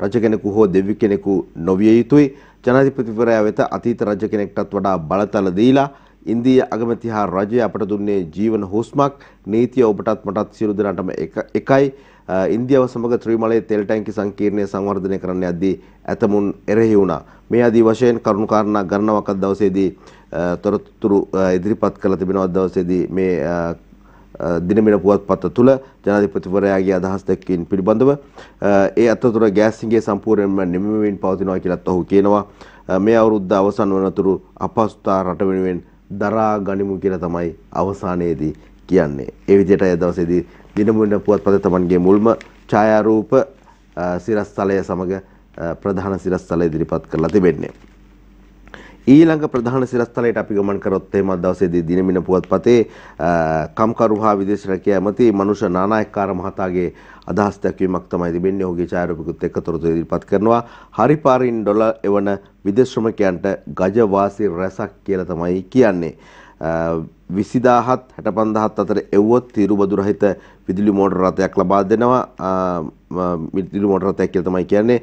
රජ කෙනෙකු හෝ දෙවි කෙනෙකු නොවිය යුතුයි. ජනාධිපතිවරයා වෙත අතීත රජ කෙනෙක්ටත් වඩා බලතල දීලා ඉන්දිය අගමැති හා රජය අපට දුන්නේ ජීවන හුස්මක්. නීතිය ඔබටත් මටත් සියලු දෙනාටම එකයි. ඉන්දියාව සමග ත්‍රිමලයේ තෙල් ටැංකි සංකීර්ණය සංවර්ධනය කරන්න යද්දී ඇතමුන් එරෙහි වුණා. මේ ආදී වශයෙන් කරුණු කාරණා ගණනාවක් අද දවසේදී තොරතුරු ඉදිරිපත් කළ තිබෙනවා. අද දවසේදී මේ දිනමින පුවත්පත තුල ජනාධිපතිවරයාගේ අදහස් දැක්වීම පිළිබඳව ඒ අතරතුර ගෑස් හිඟය සම්පූර්ණයෙන්ම නිමවමින් පවතිනවා කියලාත් ඔහු කියනවා. මේ අවුරුද්ද අවසන් වනතුරු අපහසුතා රට වෙනුවෙන් දරා ගනිමු කියලා තමයි අවසානයේදී කියන්නේ. ඒ විදිහට අද දවසේදී දිනමින පුවත්පත තමන්ගේ මුල්ම ඡායාරූප සිරස්තලය සමග ප්‍රධාන සිරස්තලය ඉදිරිපත් කරලා තිබෙන්නේ. ඊළඟ ප්‍රධාන සිරස්තලයට අපි ගමන් කරොත් එහෙම දවසේදී දිනමින පුවත්පතේ කම්කරු හා විදේශ රැකියා ඇමති මනුෂ නානායක්කාර මහතාගේ අදහස් දැක්වීමක් තමයි තිබෙන්නේ. ඔහුගේ ඡායාරූපිකුත් එක්ක තොරතුරු ඉදිරිපත් කරනවා. හරිපාරින් ඩොලර් එවන විදේශ ශ්‍රමිකයන්ට ගජ වාසි රැසක් කියලා තමයි කියන්නේ. 20000ත් 65000ත් අතර එව්වොත් තීරු බදු රහිත විදුලි මෝටර රථයක් ලබා දෙනවා. විදුලි මෝටර රථයක් කියලා තමයි කියන්නේ.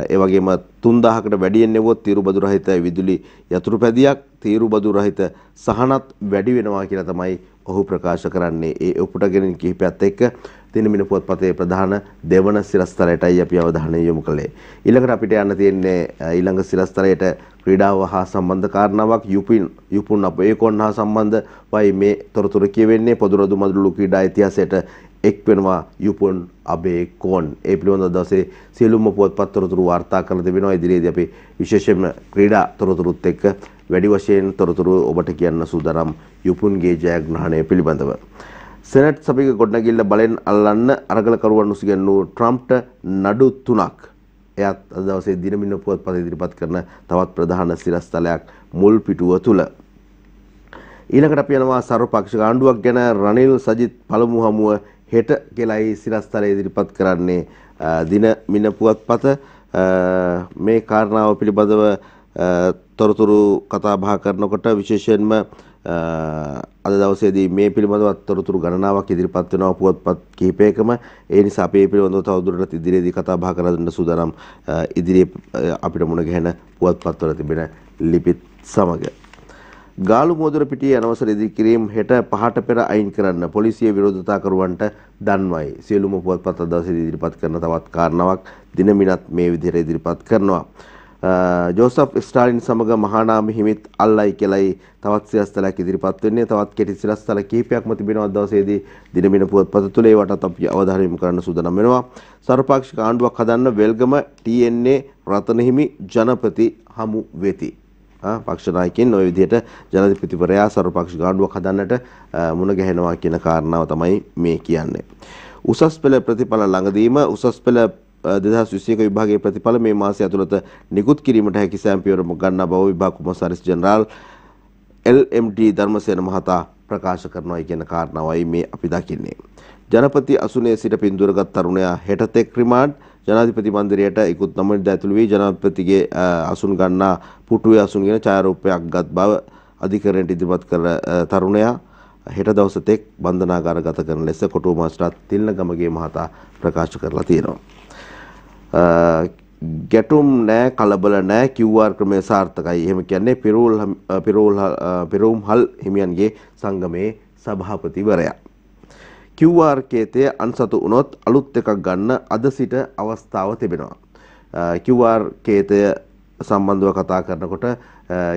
ඒ වගේම 3000කට වැඩියෙන් එව්වොත් තීරු බදු රහිත විදුලි යතුරු පැදියක්, තීරු බදු රහිත සහනත් වැඩි වෙනවා කියලා තමයි ඔහු ප්‍රකාශ කරන්නේ. ඒ උපුටගෙන කිහිපයත් එක්ක දිනමින පුවත්පතේ ප්‍රධාන දෙවන සිරස්තලයටයි අපි අවධානය යොමු කළේ. ඊළඟට අපිට යන්න තියෙන්නේ ඊළඟ සිරස්තලයට ක්‍රීඩාව හා සම්බන්ධ කාරණාවක්. යුපුන් අපේකොන් හා සම්බන්ධවයි මේ තොරතුරු කියවෙන්නේ. පොදුරදු මදුළු ක්‍රීඩා ඉතිහාසයට එක් වෙනවා යුපුන් අබේකොන්. ඒ පිළිබඳව දවසේ සියලුම පුවත්පත් තොරතුරු වාර්තා කරලා තිබෙනවා. ඉදිරියේදී අපි විශේෂයෙන්ම ක්‍රීඩා තොරතුරුත් එක්ක වැඩි වශයෙන් තොරතුරු ඔබට කියන්න සූදානම් යුපුන්ගේ ජයග්‍රහණය පිළිබඳව. සෙනට් සභික ගොඩනැගිල්ල බලෙන් අල්ලන්න අරගලකරුවන් උසිගැන්වූ ට්‍රම්ප්ට නඩු 3ක්. එයත් අද දවසේ දිනමින පුවත්පත ඉදිරිපත් කරන තවත් ප්‍රධාන සිරස්තලයක් මුල් පිටුව තුල. ඊළඟට අපි යනවා සර්වපක්ෂික ආණ්ඩුවක් ගැන. රනිල් සජිත් පළමු හමුව හෙට කියලායි සිරස්තලය ඉදිරිපත් කරන්නේ දිනමින පුවත්පත. මේ කාරණාව පිළිබඳව තොරතුරු කතා බහ කරනකොට විශේෂයෙන්ම අද දවසේදී මේ පිළිබඳව තොරතුරු ගණනාවක් ඉදිරිපත් වෙනවා පුවත්පත් කිහිපයකම. ඒ නිසා අපි මේ පිළිබඳව තවදුරටත් ඉදිරියේදී කතා බහ කර දෙන්න සූදානම්. ඉදිරියේ අපිට මුණ ගැහෙන පුවත්පත්වල තිබෙන ලිපිත් සමග ගාලු මෝදර පිටියේ අනවසර ඉදිකිරීම හෙට 5ට පෙර අයින් කරන්න පොලිසිය විරෝධතාකරුවන්ට දන්වයි. සියලුම පුවත්පත් අදහස් ඉදිරිපත් කරන තවත් කාරණාවක් දිනමිනත් මේ විදිහට ඉදිරිපත් කරනවා. ජෝසප් ස්ටාලින් සමග මහානාම හිමිත් අල්ලයි කියලායි තවත් සිරස්තලයක් ඉදිරිපත් වෙන්නේ. තවත් කෙටි සිරස්තල කිහිපයක්ම තිබෙනවා දවසේදී දිනමින පුවත්පත තුල. ඒවට අපි අවධානය යොමු කරන්න සූදානම් වෙනවා. සර්වපාක්ෂික ආණ්ඩුවක් හදන්න වෙල්ගම TNA රතනහිමි ජනපති හමු වෙති. පක්ෂ නායකයන් ওই විදිහට ජනාධිපතිවරයා සර්වපක්ෂ ආණ්ඩුවක් හදන්නට මුණ ගැහෙනවා කියන කාරණාව තමයි මේ කියන්නේ. උසස් පෙළ ප්‍රතිඵල ළඟදීම උසස් පෙළ 2021 විභාගයේ ප්‍රතිඵල මේ මාසය ඇතුළත නිකුත් කිරීමට හැකි සෑම පියවරක් ගන්නා බව විභාග කොමසාරිස් ජෙනරාල් LMD ධර්මසේන මහතා ප්‍රකාශ කරනවා කියන කාරණාවයි මේ අපි දකින්නේ. ජනපති අසුනේ සිට පින්දුරගත් තරුණයා හෙට තෙක් රිමාන්ඩ්. ජනාධිපති මන්දිරයට ඉක්ුත් 9 වෙනිදා ඇතුළු වී ජනාධිපතිගේ අසුන් ගන්නා පුටුවේ අසුන්ගෙන ඡායාරූපයක් ගත් බව අධිකරණයට ඉදිරිපත් කර තරුණයා හෙට දවස තෙක් බන්ධනාගාරගත කරන ලෙස කොටුව මාස්ටර් තිල්නගමගේ මහතා ප්‍රකාශ කරලා තියෙනවා. ගැටුම් නෑ කලබල නෑ QR ක්‍රමය සාර්ථකයි. එහෙම කියන්නේ පිරෝම්හල් හිමියන්ගේ සංගමේ සභාපතිවරයා. QR කේතය අන්සතු වුණොත් අලුත් එකක් ගන්න අද සිට අවස්ථාව තිබෙනවා. QR කේතය සම්බන්ධව කතා කරනකොට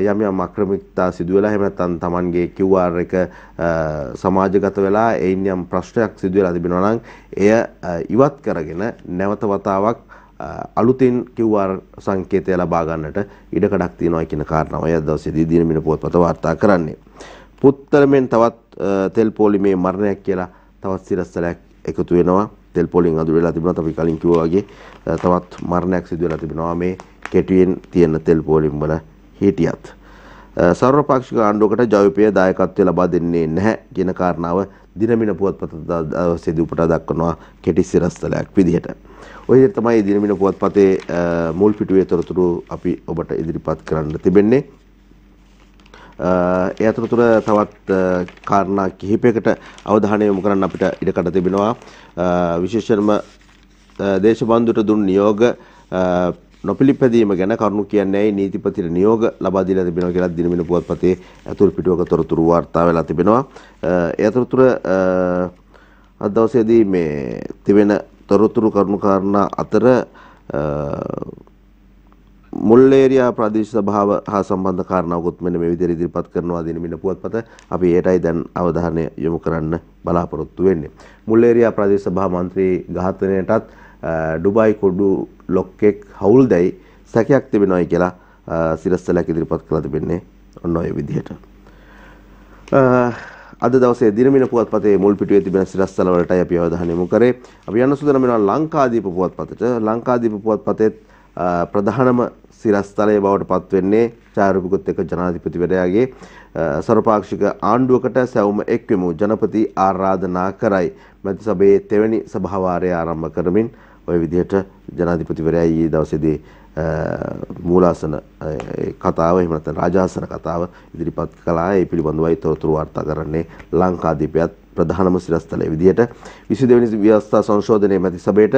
යම් යම් අක්‍රමිකතා සිදු වෙලා එහෙම නැත්නම් Tamanගේ QR එක සමාජගත වෙලා එයින් යම් ප්‍රශ්නයක් සිදු වෙලා තිබෙනවා නම් එය ඉවත් කරගෙන නැවත වතාවක් අලුතින් QR සංකේතය ලබා ගන්නට ඉඩකඩක් තියෙනවා කියන කාරණාවයි අද දවසේදී දිනමින පුවත්පත වාර්තා කරන්නේ. පුත්තලමෙන් තවත් තෙල් පොලිමේ මරණයක් කියලා තවත් සිරස්තලයක් එකතු වෙනවා. තෙල් පොලින් අඳුර වෙලා තිබුණා. අපි කලින් කිව්වා වගේ තවත් මරණයක් සිදු වෙලා තිබෙනවා මේ කෙටියෙන් තියෙන තෙල් පොලින් වල හිටියත්. සර්වපාක්ෂික ආණ්ඩුවකට ජවිපය දායකත්වය ලබා දෙන්නේ නැහැ කියන කාරණාව දිනමින පුවත්පත දවසේදී උපුටා දක්වනවා කෙටි සිරස්තලයක් විදිහට. ඔය විදිහට තමයි දිනමින පුවත්පතේ මුල් පිටුවේ තොරතුරු අපි ඔබට ඉදිරිපත් කරන්න තිබෙන්නේ. ඒ අතරතුර තවත් කාරණා කිහිපයකට අවධානය යොමු කරන්න අපිට ඉඩකඩ තිබෙනවා. විශේෂයෙන්ම දේශබන්දුට දුන් නියෝග නොපිළිපැදීම ගැන කරුණු කියන්නේ නීතිපතිට නියෝග ලබා දීලා තිබෙනවා කියලා දිනමින පුවත්පතේ ඇතුළු පිටුවක තොරතුරු වාර්තා වෙලා තිබෙනවා. ඒ අතරතුර අද දවසේදී මේ තිබෙන තොරතුරු කරුණු කාරණා අතර මුල්ලේරියා ප්‍රදේශ සභාව හා සම්බන්ධ කාරණාවකුත් මෙන්න මේ විදිහට ඉදිරිපත් කරනවා දිනමින පුවත්පත. අපි ඒටයි දැන් අවධානය යොමු කරන්න බලාපොරොත්තු වෙන්නේ. මුල්ලේරියා ප්‍රදේශ සභා මන්ත්‍රී ඝාතනයටත් ඩුබායි කුඩු ලොක්කෙක් හවුල්දැයි සැකයක් තිබෙනවායි කියලා සිරස්තලයක් ඉදිරිපත් කරලා තිබෙන්නේ ඔන්න ඔය විදිහට. අද දවසේ දිනමින පුවත්පතේ මුල් පිටුවේ තිබෙන සිරස්තල වලටයි අපි අවධානය යොමු කරේ. අපි යන්න සූදානම් වෙනවා ලංකාදීප පුවත්පතට. ලංකාදීප පුවත්පතේ ප්‍රධානම සිරස්තලයේ බවට පත් වෙන්නේ ඡායාරූපිකුත් එක්ක ජනාධිපතිවරයාගේ සර්වපාක්ෂික ආණ්ඩුවකට සැවුම එක්වෙමු ජනපති ආරාධනා කරයි. මැති සභාවේ තෙවැනි සභාවාරය ආරම්භ කරමින් ওই විදිහට ජනාධිපතිවරයා ඊයේ දවසේදී මූලාසන කතාව එහෙම නැත්නම් රාජාසන කතාව ඉදිරිපත් කළා. ඒ පිළිබඳවයි තොරතුරු වාර්තා කරන්නේ ලංකාදීපයත් ප්‍රධානම සිරස්තලයේ විදිහට 22 වෙනි ව්‍යවස්ථා සංශෝධනයේ මැති සභාවට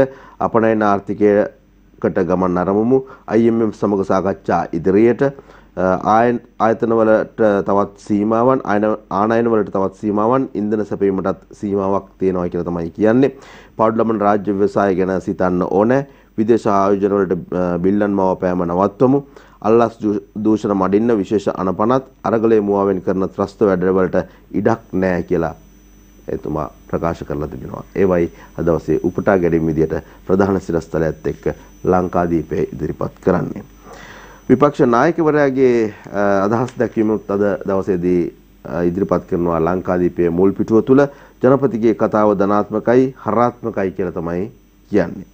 අපනයන ආර්ථිකයේ කට ගමන් අරමුමු. IMF සමග සාකච්ඡා ඉදිරියට ආයතන වලට තවත් සීමාවන් ආනයන වලට තවත් සීමාවන් ඉන්ධන සැපයීමටත් සීමාවක් තියෙනවා කියලා තමයි කියන්නේ. පාර්ලිමේන්තු රාජ්‍ය ව්‍යවසාය ගැන සිතන්න ඕනේ. විදේශ ආයෝජන වලට බිල්ලන් මවපෑම නවත්වමු. අල්ලස් දූෂණ මඩින්න විශේෂ අනපනත් අරගලයේ මුවාවෙන් කරන ත්‍රස්ත වැඩවලට ඉඩක් නැහැ කියලා එතුමා ප්‍රකාශ කරලා තිබෙනවා. ඒවයි අද දවසේ උපුටා ගැනීම විදියට ප්‍රධාන සිරස්තලයත් එක්ක ලංකාදීපේ ඉදිරිපත් කරන්නේ. විපක්ෂ නායකවරයාගේ අදහස් දැක්වීමත් අද දවසේදී ඉදිරිපත් කරනවා ලංකාදීපයේ මුල් පිටුව තුල. ජනපතිගේ කතාව ධනාත්මකයි හරාත්මකයි කියලා තමයි කියන්නේ.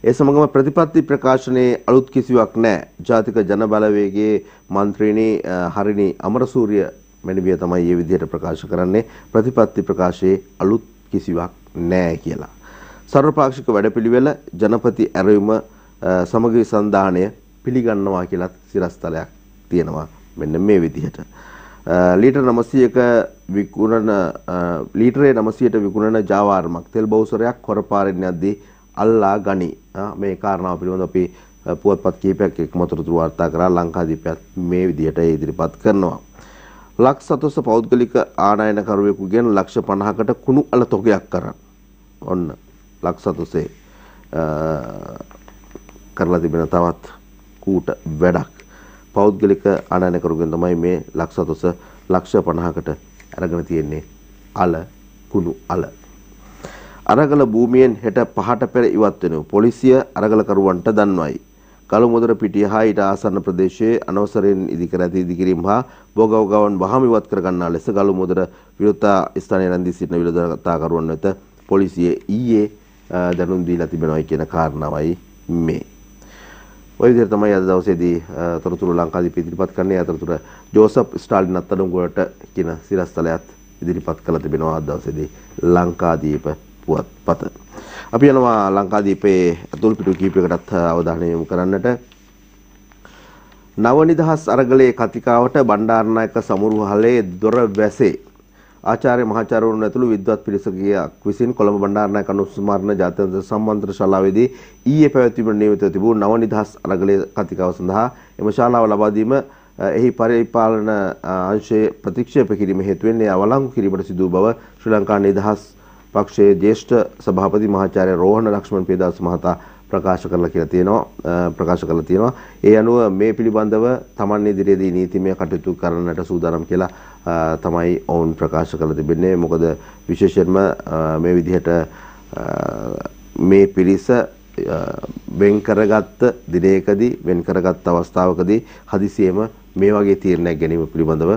ඒ සමගම ප්‍රතිපත්ති ප්‍රකාශනයේ අලුත් කිසිවක් නැහැ. ජාතික ජන බලවේගයේ මන්ත්‍රීනි හරිනි අමරසූරිය මෙනිවිය තමයි මේ විදිහට ප්‍රකාශ කරන්නේ ප්‍රතිපත්ති ප්‍රකාශයේ අලුත් කිසිවක් නැහැ කියලා. සර්වපාක්ෂික වැඩපිළිවෙල ජනපති ඇරයුම සමගි සන්දානය පිළිගන්නවා කියලා සිරස්තලයක් තියෙනවා මෙන්න මේ විදිහට. ලීටර් 900ක විකුණන ලීටරේ 900ට විකුණන ජාවාරමක් තෙල් බවුසරයක් කොරපාරෙන් යද්දී අල්ලා ගනි. මේ කාරණාව පිළිබඳව අපි පුවත්පත් කිහිපයක් එක්ම තොරතුරු වාර්තා කරා ලංකාදීපයත් මේ විදිහට ඉදිරිපත් කරනවා. ලක්ෂ 700 පෞද්ගලික ආනයනකරුවෙකුගෙන් ලක්ෂ 50කට කුණු අල තොගයක් කරන්. ඔන්න ලක්ෂ 700 කරලා තිබෙන තවත් කූට වැඩක්. පෞද්ගලික ආනයනකරුගෙන් තමයි මේ ලක්ෂ 700 ලක්ෂ 50කට අරගෙන තියෙන්නේ අල කුණු අල. අරගල භූමියෙන් හෙට 5ට පෙර ඉවත් වෙනු පොලිසිය අරගලකරුවන්ට දන්වයි. කළුමුදර පිටිය හා ඊට ආසන්න ප්‍රදේශයේ අනවසරයෙන් ඉදිකර ඇති ඉදිකිරීම හා භෝගවගවන් වහම ඉවත් කර ගන්නා ලෙස කළුමුදර විරුද්ධ ස්ථානයේ රැඳී සිටින විරෝධතාකරුවන් වෙත පොලිසිය ඊයේ දැනුම් දීලා තිබෙනවායි කියන කාරණාවයි මේ. ඔය විදිහට තමයි අද දවසේදී තොරතුරු ලංකාදීප ඉදිරිපත් කරන්නේ. අතරතුර ජෝසප් ස්ටාලින් අත්අඩංගුවට කියන සිරස්තලයත් ඉදිරිපත් කළ තිබෙනවා අද දවසේදී ලංකාදීප පුවත්පත. අපි යනවා ලංකාදීපේ අතුල් පිටු කිහිපයකටත් අවධානය යොමු කරන්නට. නව නිදහස් අරගලයේ කතිකාවට බණ්ඩාරනායක සමුරුහලේ දොර වැසේ ආචාර්ය මහාචාර්යවරුන් ඇතුළු විද්වත් පිරිසකයක් විසින් කොළඹ බණ්ඩාරනායක අනුස්මාරණ ජාත්‍යන්තර සම්මන්ත්‍රණ ශාලාවේදී ඊයේ පැවැත්වීමට නියමිතව තිබූ නව නිදහස් අරගලයේ කතිකාව සඳහා එම ශාලාව ලබා දීම එහි පරිපාලන අංශයේ ප්‍රතික්ෂේප කිරීම හේතුවෙන් එය අවලංගු කිරීමට සිදු බව ශ්‍රී ලංකා නිදහස් පක්ෂයේ ජ්‍යෙෂ්ඨ සභාපති මහාචාර්ය රෝහණ ලක්ෂ්මන් පියදාස මහතා ප්‍රකාශ කරලා තියෙනවා. ඒ අනුව මේ පිළිබඳව තමන් ඉදිරියේදී නීතිමය කටයුතු කරන්නට සූදානම් කියලා තමයි ඔවුන් ප්‍රකාශ කරලා තිබෙන්නේ. මොකද විශේෂයෙන්ම මේ විදිහට මේ පිරිස වෙන් කරගත්ත දිනයකදී වෙන් කරගත් අවස්ථාවකදී හදිසියෙම මේ වගේ තීරණයක් ගැනීම පිළිබඳව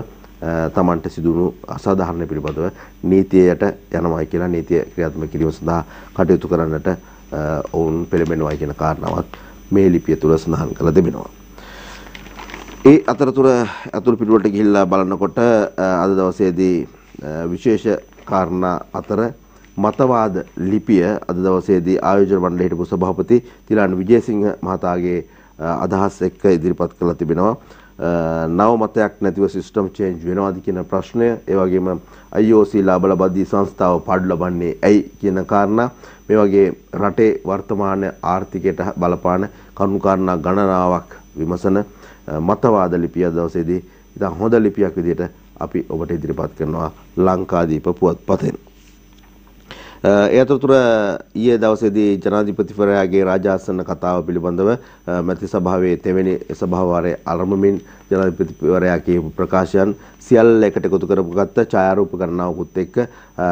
තමන්ට සිදුණු අසාධාරණ පිළිබඳව නීතියට යනවායි කියලා නීතිය ක්‍රියාත්මක කිරීම සඳහා කටයුතු කරන්නට ඔවුන් පෙළඹෙනවායි කියන කාරණාවත් මේ ලිපිය තුල සඳහන් කරලා තිබෙනවා. ඒ අතරතුර අතුරු පිටුවට ගිහිල්ලා බලනකොට අද දවසේදී විශේෂ කාරණා අතර මතවාද ලිපිය අද දවසේදී ආයෝජන මණ්ඩලයේ හිටපු සභාපති තිලාන් විජේසිංහ මහතාගේ අදහස් එක්ක ඉදිරිපත් කරලා තිබෙනවා. නව මතයක් නැතිව සිස්ටම් චේන්ජ් වෙනවාද කියන ප්‍රශ්නය, ඒ වගේම IOC ලාභ ලබා දී සංස්ථාව පාඩු ලබන්නේ ඇයි කියන කාරණා, මේ වගේ රටේ වර්තමාන ආර්ථිකයට බලපාන කරුණු කාරණා ගණනාවක් විමසන මතවාද ලිපිය දවසේදී ඉතින් හොඳ ලිපියක් විදිහට අපි ඔබට ඉදිරිපත් කරනවා ලංකාදීප පුවත්පතෙන්. ඒ අතරතුර ඊයේ දවසේදී ජනාධිපතිවරයාගේ රාජාසන කතාව පිළිබඳව මැති සභාවේ තෙවැනි සභාව වාරයේ ආරම්භමින් ජනාධිපතිවරයා කියපු ප්‍රකාශයන් සියල්ල එකට එකතු කරගත්ත ඡායාරූප ගණනාවකුත් එක්ක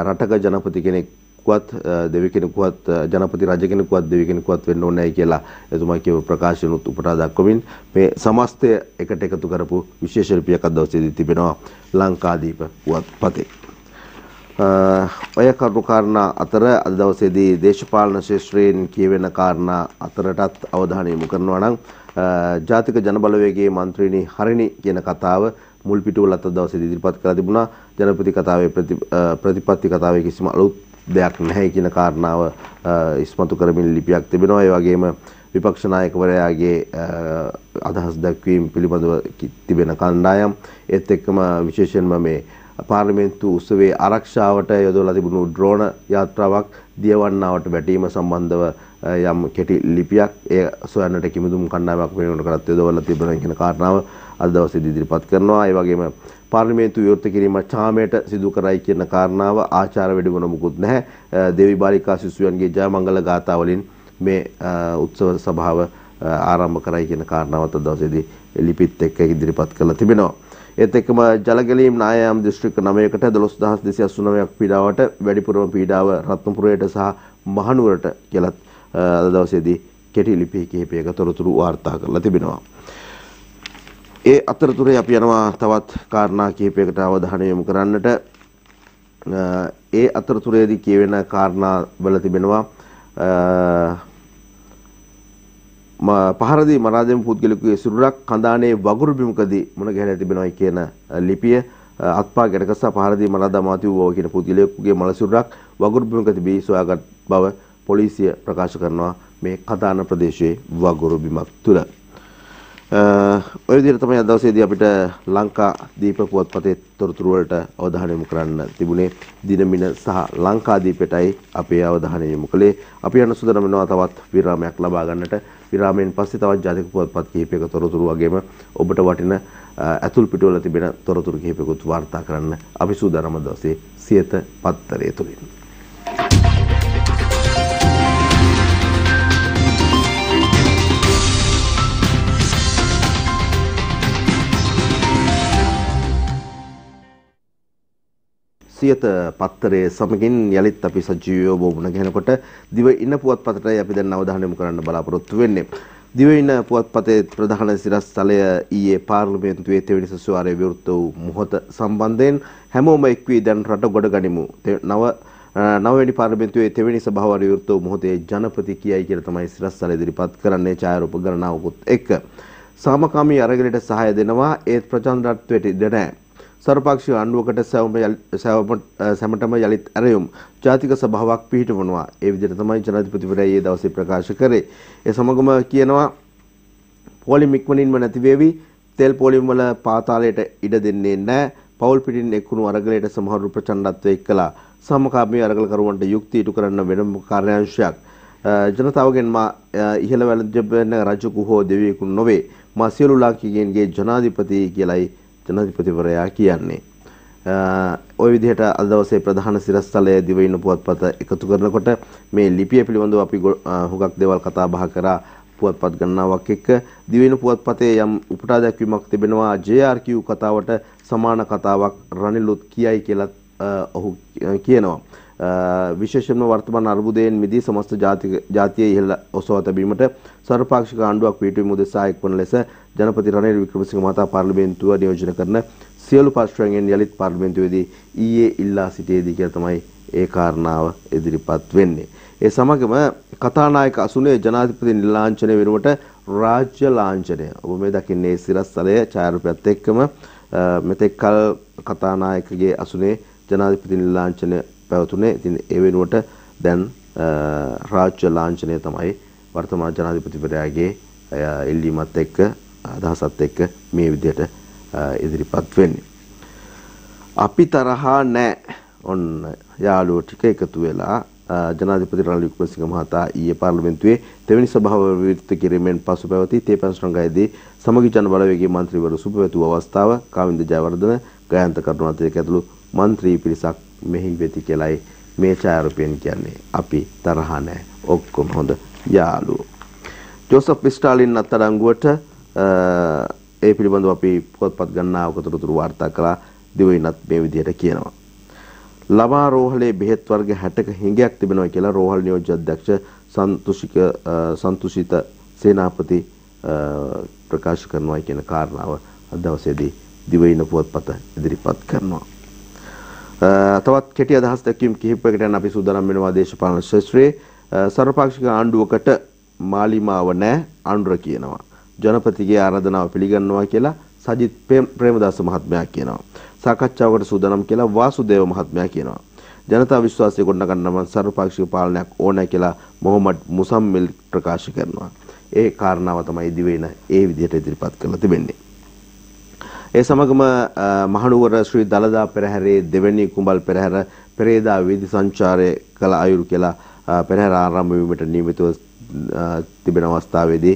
රටක ජනපති කෙනෙක්වත් දෙවි කෙනෙකුවත් ජනපති රජ කෙනෙකුවත් දෙවි කෙනෙකුවත් වෙන්න ඕනේ නැහැ කියලා එතුමා කියපු ප්‍රකාශනුත් උපුටා දක්වමින් මේ සමස්තය එකට එකතු කරපු විශේෂ ලිපියක් අද දවසේදී තිබෙනවා ලංකාදීප පුවත්පතේ. ඔය කරුණු කාරණා අතර අද දවසේදී දේශපාලන ශාස්ත්‍රයෙන් කියවෙන කාරණා අතරටත් අවධානය යොමු කරනවා නම් ජාතික ජනබලවේගයේ මන්ත්‍රීනි හරිනි කියන කතාව මුල් පිටුවල අද දවසේදී ඉදිරිපත් කරලා තිබුණා. ජනපති කතාවේ ප්‍රතිපත්ති කතාවේ කිසිම අලුත් දෙයක් නැහැ කියන කාරණාව ඉස්මතු කරමින් ලිපියක් තිබෙනවා. ඒ වගේම විපක්ෂ නායකවරයාගේ අදහස් දැක්වීම පිළිබඳව තිබෙන කණ්ඩායම් ඒත් එක්කම විශේෂයෙන්ම මේ පාර්ලිමේන්තු උත්සවයේ ආරක්ෂාවට යොදවලා තිබුණු ඩ්‍රෝන යාත්‍රාවක් දියවන්නාවට වැටීම සම්බන්ධව යම් කෙටි ලිපියක් ඒ සොයන්නට කිමිදුම් කණ්ඩායමක් වෙනුවට කරත් යොදවලා තිබෙනවා කියන කාරණාව අද දවසේදී ඉදිරිපත් කරනවා. ඒ වගේම පාර්ලිමේන්තු විවෘත කිරීම ඡාමයට සිදු කරයි කියන කාරණාව ආචාර වැඩිවන මුකුත් නැහැ. දේවි බාලිකා සිසුයන්ගේ ජයමංගල ගාථා වලින් මේ උත්සව සභාව ආරම්භ කරයි කියන කාරණාවත් අද දවසේදී ලිපිත් එක්ක ඉදිරිපත් කරලා තිබෙනවා. ඒත් එක්කම ජලගැලීම් නායම් දිස්ත්‍රික්ක 9කට 12289ක් පීඩාවට වැඩිපුරම පීඩාව රත්නපුරයට සහ මහනුවරට කියලා අද දවසේදී කෙටි ලිපි කිහිපයක තොරතුරු වාර්තා කරලා තිබෙනවා. ඒ අතරතුරේ අපි යනවා තවත් කාරණා කිහිපයකට අවධානය යොමු කරන්නට. ඒ අතරතුරේදී කියවෙන කාරණා වල තිබෙනවා පහරදී මරාදෙම පුද්ගලිකයේ සිරුරක් කඳානේ වගුරු බිමකදී මුණ ගැහිලා තිබෙනවා කියන ලිපිය අත්පා ගැටකසා පහරදී මරා දමා තිබූ කියන පුද්ගලයෙකුගේ මල සිරුරක් වගුරු බිමකදී බී සොයාගත් බව පොලිසිය ප්‍රකාශ කරනවා මේ කතාන ප්‍රදේශයේ වගුරු බිමක් තුල. ඔය විදිහට තමයි අද දවසේදී අපිට ලංකා දීප පුවත්පතේ තොරතුරු වලට අවධානය යොමු කරන්න තිබුණේ. දිනමින සහ ලංකා දීපයටයි අපේ අවධානය යොමු කළේ. අපි යන සුදනම වෙනවා තවත් විරාමයක් ලබා ගන්නට. විරාමයෙන් පස්සේ තවත් ජාතික පුවත්පත් කිහිපයක තොරතුරු වගේම ඔබට වටින ඇතුල් පිටුවල තිබෙන තොරතුරු කිහිපයකුත් වාර්තා කරන්න අපි සූදානම් දවසේ සියත පත්තරය තුලින්. සියත පත්තරයේ සමගින් යලිත් අපි සජීවීව බොමුණ ගහනකොට දිවයින පුවත්පතටයි අපි දැන් අවධානය යොමු කරන්න බලාපොරොත්තු වෙන්නේ. දිවයින පුවත්පතේ ප්‍රධාන සිරස්තලය ඊයේ පාර්ලිමේන්තුවේ තෙවැනි සැසිවාරයේ විවෘත වූ මොහොත සම්බන්ධයෙන් හැමෝම එක් වී දැන් රට ගොඩ ගනිමු. නවවෙනි පාර්ලිමේන්තුවේ තෙවැනි සභාවාරය විවෘත වූ මොහොතේ ජනපති කියයි කියලා තමයි සිරස්තලය ඉදිරිපත් කරන්නේ ඡායාරූප ගණනාවකුත් එක්ක. සාමකාමී අරගලයට සහාය දෙනවා ඒත් ප්‍රචණ්ඩත්වයට ඉඩ නැහැ. සර්වපක්ෂීය ආණ්ඩුවකට සැමටම යලිත් ඇරයුම් ජාතික සභාවක් පිහිටවනවා. ඒ විදිහට තමයි ජනාධිපතිවරයා ඊයේ දවසේ ප්‍රකාශ කරේ. ඒ සමගම කියනවා පොලිම් ඉක්මනින්ම නැති වේවි. තෙල් පොලිම් වල පාතාලයට ඉඩ දෙන්නේ නැහැ. පෞල් පිටින් එක්කුණු අරගලයට සමහරු ප්‍රචණ්ඩත්වය එක්කලා සමකාමී අරගලකරුවන්ට යුක්ති ඉටු කරන්න වෙනම කාර්යාංශයක් ජනතාවගෙන් මා ඉහළ වැළඳෙන රජෙකු හෝ දෙවියෙකු නොවේ. මා සියලු ලාංකිකයන්ගේ ජනාධිපති කියලයි ජනාධිපතිවරයා කියන්නේ. ওই විදිහට අද දවසේ ප්‍රධාන සිරස්තලය දිවයින පුවත්පත එකතු කරනකොට මේ ලිපිය පිළිබඳව අපි හුඟක් දේවල් කතා බහ කරා පුවත්පත් ගණනාවක් එක්ක. දිවයින පුවත්පතේ යම් උපුටා දැක්වීමක් තිබෙනවා JRQ කතාවට සමාන කතාවක් රනිලුත් කියයි කියලා ඔහු කියනවා. විශේෂයෙන්ම වර්තමාන අර්බුදයෙන් මිදී සමස්ත ජාතිය ඉහළ ඔසවා තැබීමට සර්වපාක්ෂික ආණ්ඩුවක් පිටුවීම උදෙසා එක්වන ලෙස ජනපති රනිල් වික්‍රමසිංහ මහතා පාර්ලිමේන්තුව නියෝජනය කරන සියලු පාර්ශ්වයන්ගෙන් යලිත් පාර්ලිමේන්තුවේදී ඊයේ ඉල්ලා සිටියේදී කියලා තමයි ඒ කාරණාව ඉදිරිපත් වෙන්නේ. ඒ සමගම කතානායක අසුනේ ජනාධිපති නිලාංඡනය වෙනුවට රාජ්‍ය ලාංඡනය. ඔබ මේ දකින්නේ සිරස්තලය ඡායාරූපයත් එක්කම මෙතෙක් කල කතානායකගේ අසුනේ ජනාධිපති නිලාංඡනය පැවතුනේ. ඉතින් ඒ වෙනුවට දැන් රාජ්‍ය ලාංඡනය තමයි වර්තමාන ජනාධිපතිවරයාගේ ඉල්ලීමත් එක්ක අදහසත් එක්ක මේ විදිහට ඉදිරිපත් වෙන්නේ. අපි තරහා නැහැ. ඔන්න යාළුවෝ ටික එකතු වෙලා ජනාධිපති රනිල් වික්‍රමසිංහ මහතා ඊයේ පාර්ලිමේන්තුවේ දෙවැනි සභාව විවෘත කිරීමෙන් පසු පැවති තේපැන්ස්රංගයේදී සමගි ජන බලවේගයේ මන්ත්‍රීවරු සුබපැතුව අවස්ථාව කාවින්ද ජයවර්ධන ගයන්ත කරුණාතිලක ඇතුළු මන්ත්‍රී පිරිසක් මෙහි වෙති කියලායි මේ ඡායාරූපයෙන් කියන්නේ. අපි තරහා නැහැ. ඔක්කොම හොඳ යාළුවෝ. ජෝසප් ස්ටාලින් අත්අඩංගුවට ඒ පිළිබඳව අපි පොත්පත් ගණනාවක තොරතුරු වාර්තා කළා. දිවයිනත් මේ විදිහට කියනවා. ළමා රෝහලේ බෙහෙත් වර්ග 60ක හිඟයක් තිබෙනවා කියලා රෝහල් නියෝජ්‍ය අධ්‍යක්ෂ සන්තුෂිත සේනාපති ප්‍රකාශ කරනවා කියන කාරණාව අද දවසේදී දිවයින පුවත්පත ඉදිරිපත් කරනවා. තවත් කෙටි අදහස් දැක්වීම් කිහිපයකට යන අපි සූදානම් වෙනවා දේශපාලන ශාස්ත්‍රයේ. සර්වපාක්ෂික ආණ්ඩුවකට මාලිමාව නැහැ අනුර කියනවා. ජනපතිගේ ආරාධනාව පිළිගන්නවා කියලා සජිත් ප්‍රේමදාස මහත්මයා කියනවා. සාකච්ඡාවකට සූදානම් කියලා වාසුදේව මහත්මයා කියනවා. ජනතා විශ්වාසය ගොඩනගන්න නම් සර්වපාක්ෂික පාලනයක් ඕනෑ කියලා මොහොමඩ් මුසම්මිල් ප්‍රකාශ කරනවා. ඒ කාරණාව තමයි දිවයින ඒ විදිහට ඉදිරිපත් කරලා තිබෙන්නේ. ඒ සමගම මහනුවර ශ්‍රී දලදා පෙරහැරේ දෙවැනි කුඹල් පෙරහැර පෙරේදා වීදි සංචාරය කළ අයුරු කියලා පෙරහැර ආරම්භ වීමට නියමිතව තිබෙන අවස්ථාවේදී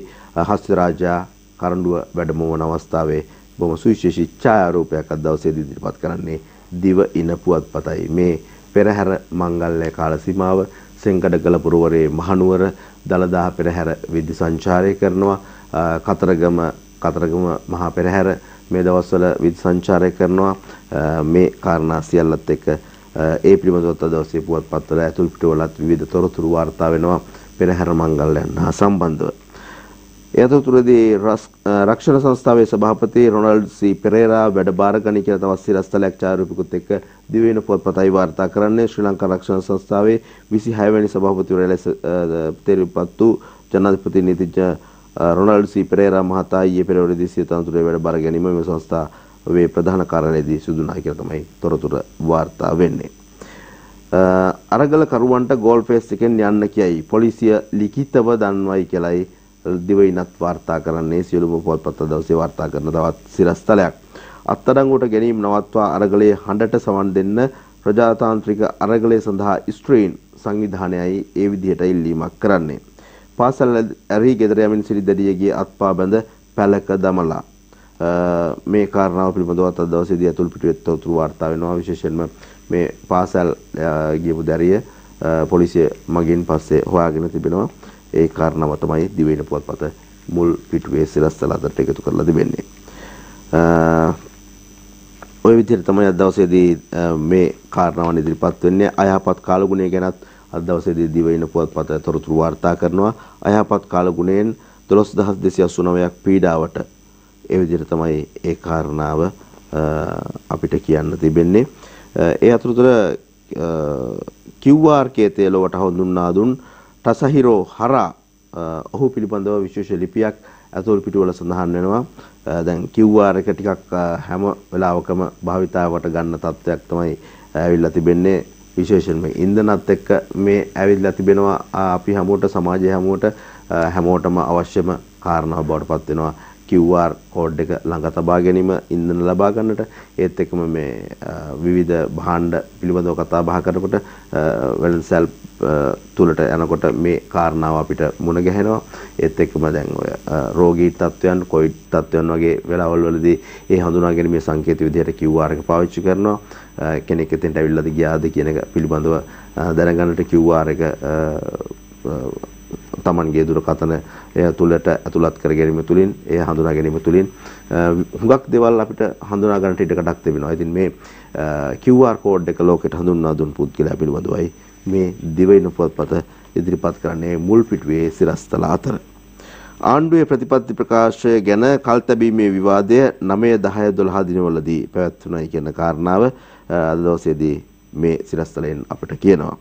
හස්ති රාජා කරඬුව වැඩම වන අවස්ථාවේ බොහොම සුවිශේෂී ඡායාරූපයක් අද දවසේදී ඉදිරිපත් කරන්නේ දිවයින පුවත්පතයි. මේ පෙරහැර මංගල්‍ය කාල සීමාව සෙන්කඩගල පුරවරේ මහනුවර දලදා පෙරහැර වීදි සංචාරය කරනවා. කතරගම මහා පෙරහැර මේ දවස්වල වීදි සංචාරය කරනවා. මේ කාරණා සියල්ලත් එක්ක ඒ පිළිබඳව අද දවසේ පුවත්පත්වල ඇතුල් පිටුවලත් විවිධ තොරතුරු වාර්තා වෙනවා පෙරහැර මංගල්‍යයන් හා සම්බන්ධව. ඒ අතරතුරදී රක්ෂණ සංස්ථාවේ සභාපති රොනල්ඩ් සී පෙරේරා වැඩ බාර ගනි කියලා තවත් සිරස්තලයක් ඡායාරූපිකුත් එක්ක දිවයින පුවත්පතයි වාර්තා කරන්නේ. ශ්‍රී ලංකා රක්ෂණ සංස්ථාවේ 26 වෙනි සභාපතිවරයා ලෙස තේරුම්පත් වූ ජනාධිපති නීතිඥ රොනල්ඩ් සී පෙරේරා මහතා ඊයේ පෙරවරුදී සිය තනතුරේ වැඩ බාර ගැනීම මේ සංස්ථාවේ ප්‍රධාන කාර්යාලයේදී සිදු වුණා කියලා තමයි තොරතුරු වාර්තා වෙන්නේ. අරගල කරුවන්ට ගෝල් ෆේස් එකෙන් යන්න කියයි පොලිසිය ලිඛිතව දන්වයි කියලායි දිවයිනත් වාර්තා කරන්නේ සියලුම පුවත්පත් දවසේ වාර්තා කරන තවත් සිරස්තලයක්. අත්අඩංගුවට ගැනීම නවත්වා අරගලයේ හඬට සවන් දෙන්න ප්‍රජාතාන්ත්‍රික අරගලය සඳහා ස්ට්‍රේන් සංවිධානයයි ඒ විදිහට ඉල්ලීමක් කරන්නේ. පාසල් ඇරී ගෙදර යමින් සිටි දැඩියගේ අත්පා බැඳ පැලක දමලා මේ කාරණාව පිළිබඳව අද දවසේදී අතුල් පිටුවේ තොරතුරු වාර්තා වෙනවා. විශේෂයෙන්ම මේ පාසල් ගියපු දැරිය පොලිසිය මගින් පස්සේ හොයාගෙන තිබෙනවා. ඒ කාරණාව තමයි දිවයින පුවත්පත මුල් පිටුවේ සිරස්තල අතට එකතු කරලා තිබෙන්නේ. ඔය විදිහට තමයි අද දවසේදී මේ කාරණාවන් ඉදිරිපත් වෙන්නේ. අයහපත් කාලගුණය ගැනත් අද දවසේදී දිවයින පුවත්පත තොරතුරු වාර්තා කරනවා. අයහපත් කාලගුණයෙන් 12289ක් පීඩාවට ඒ විදිහට තමයි ඒ කාරණාව අපිට කියන්න තිබෙන්නේ. ඒ අතරතුර QR කේතය ලොවට හඳුන්වා දුන් ටසහිරෝ හරා ඔහු පිළිබඳව විශේෂ ලිපියක් අතුල් පිටුවල සඳහන් වෙනවා. දැන් QR එක ටිකක් හැම වෙලාවකම භාවිතාවට ගන්න තත්ත්වයක් තමයි ඇවිල්ලා තිබෙන්නේ. විශේෂයෙන්ම ඉන්ධනත් එක්ක මේ ඇවිල්ලා තිබෙනවා. අපි හැමෝට සමාජය හැමෝටම අවශ්‍යම කාරණාවක් බවට පත් වෙනවා. QR කෝඩ් එක ළඟ තබා ගැනීම ඉන්ධන ලබා ගන්නට. ඒත් එක්කම මේ විවිධ භාණ්ඩ පිළිබඳව කතා බහ කරනකොට වෙළඳසැල් තුලට යනකොට මේ කාරණාව අපිට මුණ ගැහෙනවා. ඒත් එක්කම දැන් ඔය රෝගී තත්ත්වයන් කොවිඩ් තත්ත්වයන් වගේ වෙලාවල් වලදී ඒ හඳුනා ගැනීමේ සංකේත විදිහට QR එක පාවිච්චි කරනවා. කෙනෙක් එතෙන්ට ඇවිල්ලාද ගියාද කියන එක පිළිබඳව දැනගන්නට QR එක තමන්ගේ දුරකථන තුළට ඇතුළත් කර ගැනීම තුළින් ඒ හඳුනා ගැනීම තුළින් හුඟක් දේවල් අපිට හඳුනා ගන්නට ඉඩකඩක් තිබෙනවා. ඉතින් මේ QR කෝඩ් එක ලෝකෙට හඳුන්වා දුන් පුද්ගලයා පිළිබඳවයි මේ දිවයින පුවත්පත ඉදිරිපත් කරන්නේ මුල් පිටුවේ සිරස්තල අතර. ආණ්ඩුවේ ප්‍රතිපත්ති ප්‍රකාශය ගැන කල්තැබීමේ විවාදය 9 10 12 දිනවලදී පැවැත්වුණයි කියන කාරණාව අද දවසේදී මේ සිරස්තලෙන් අපිට කියනවා.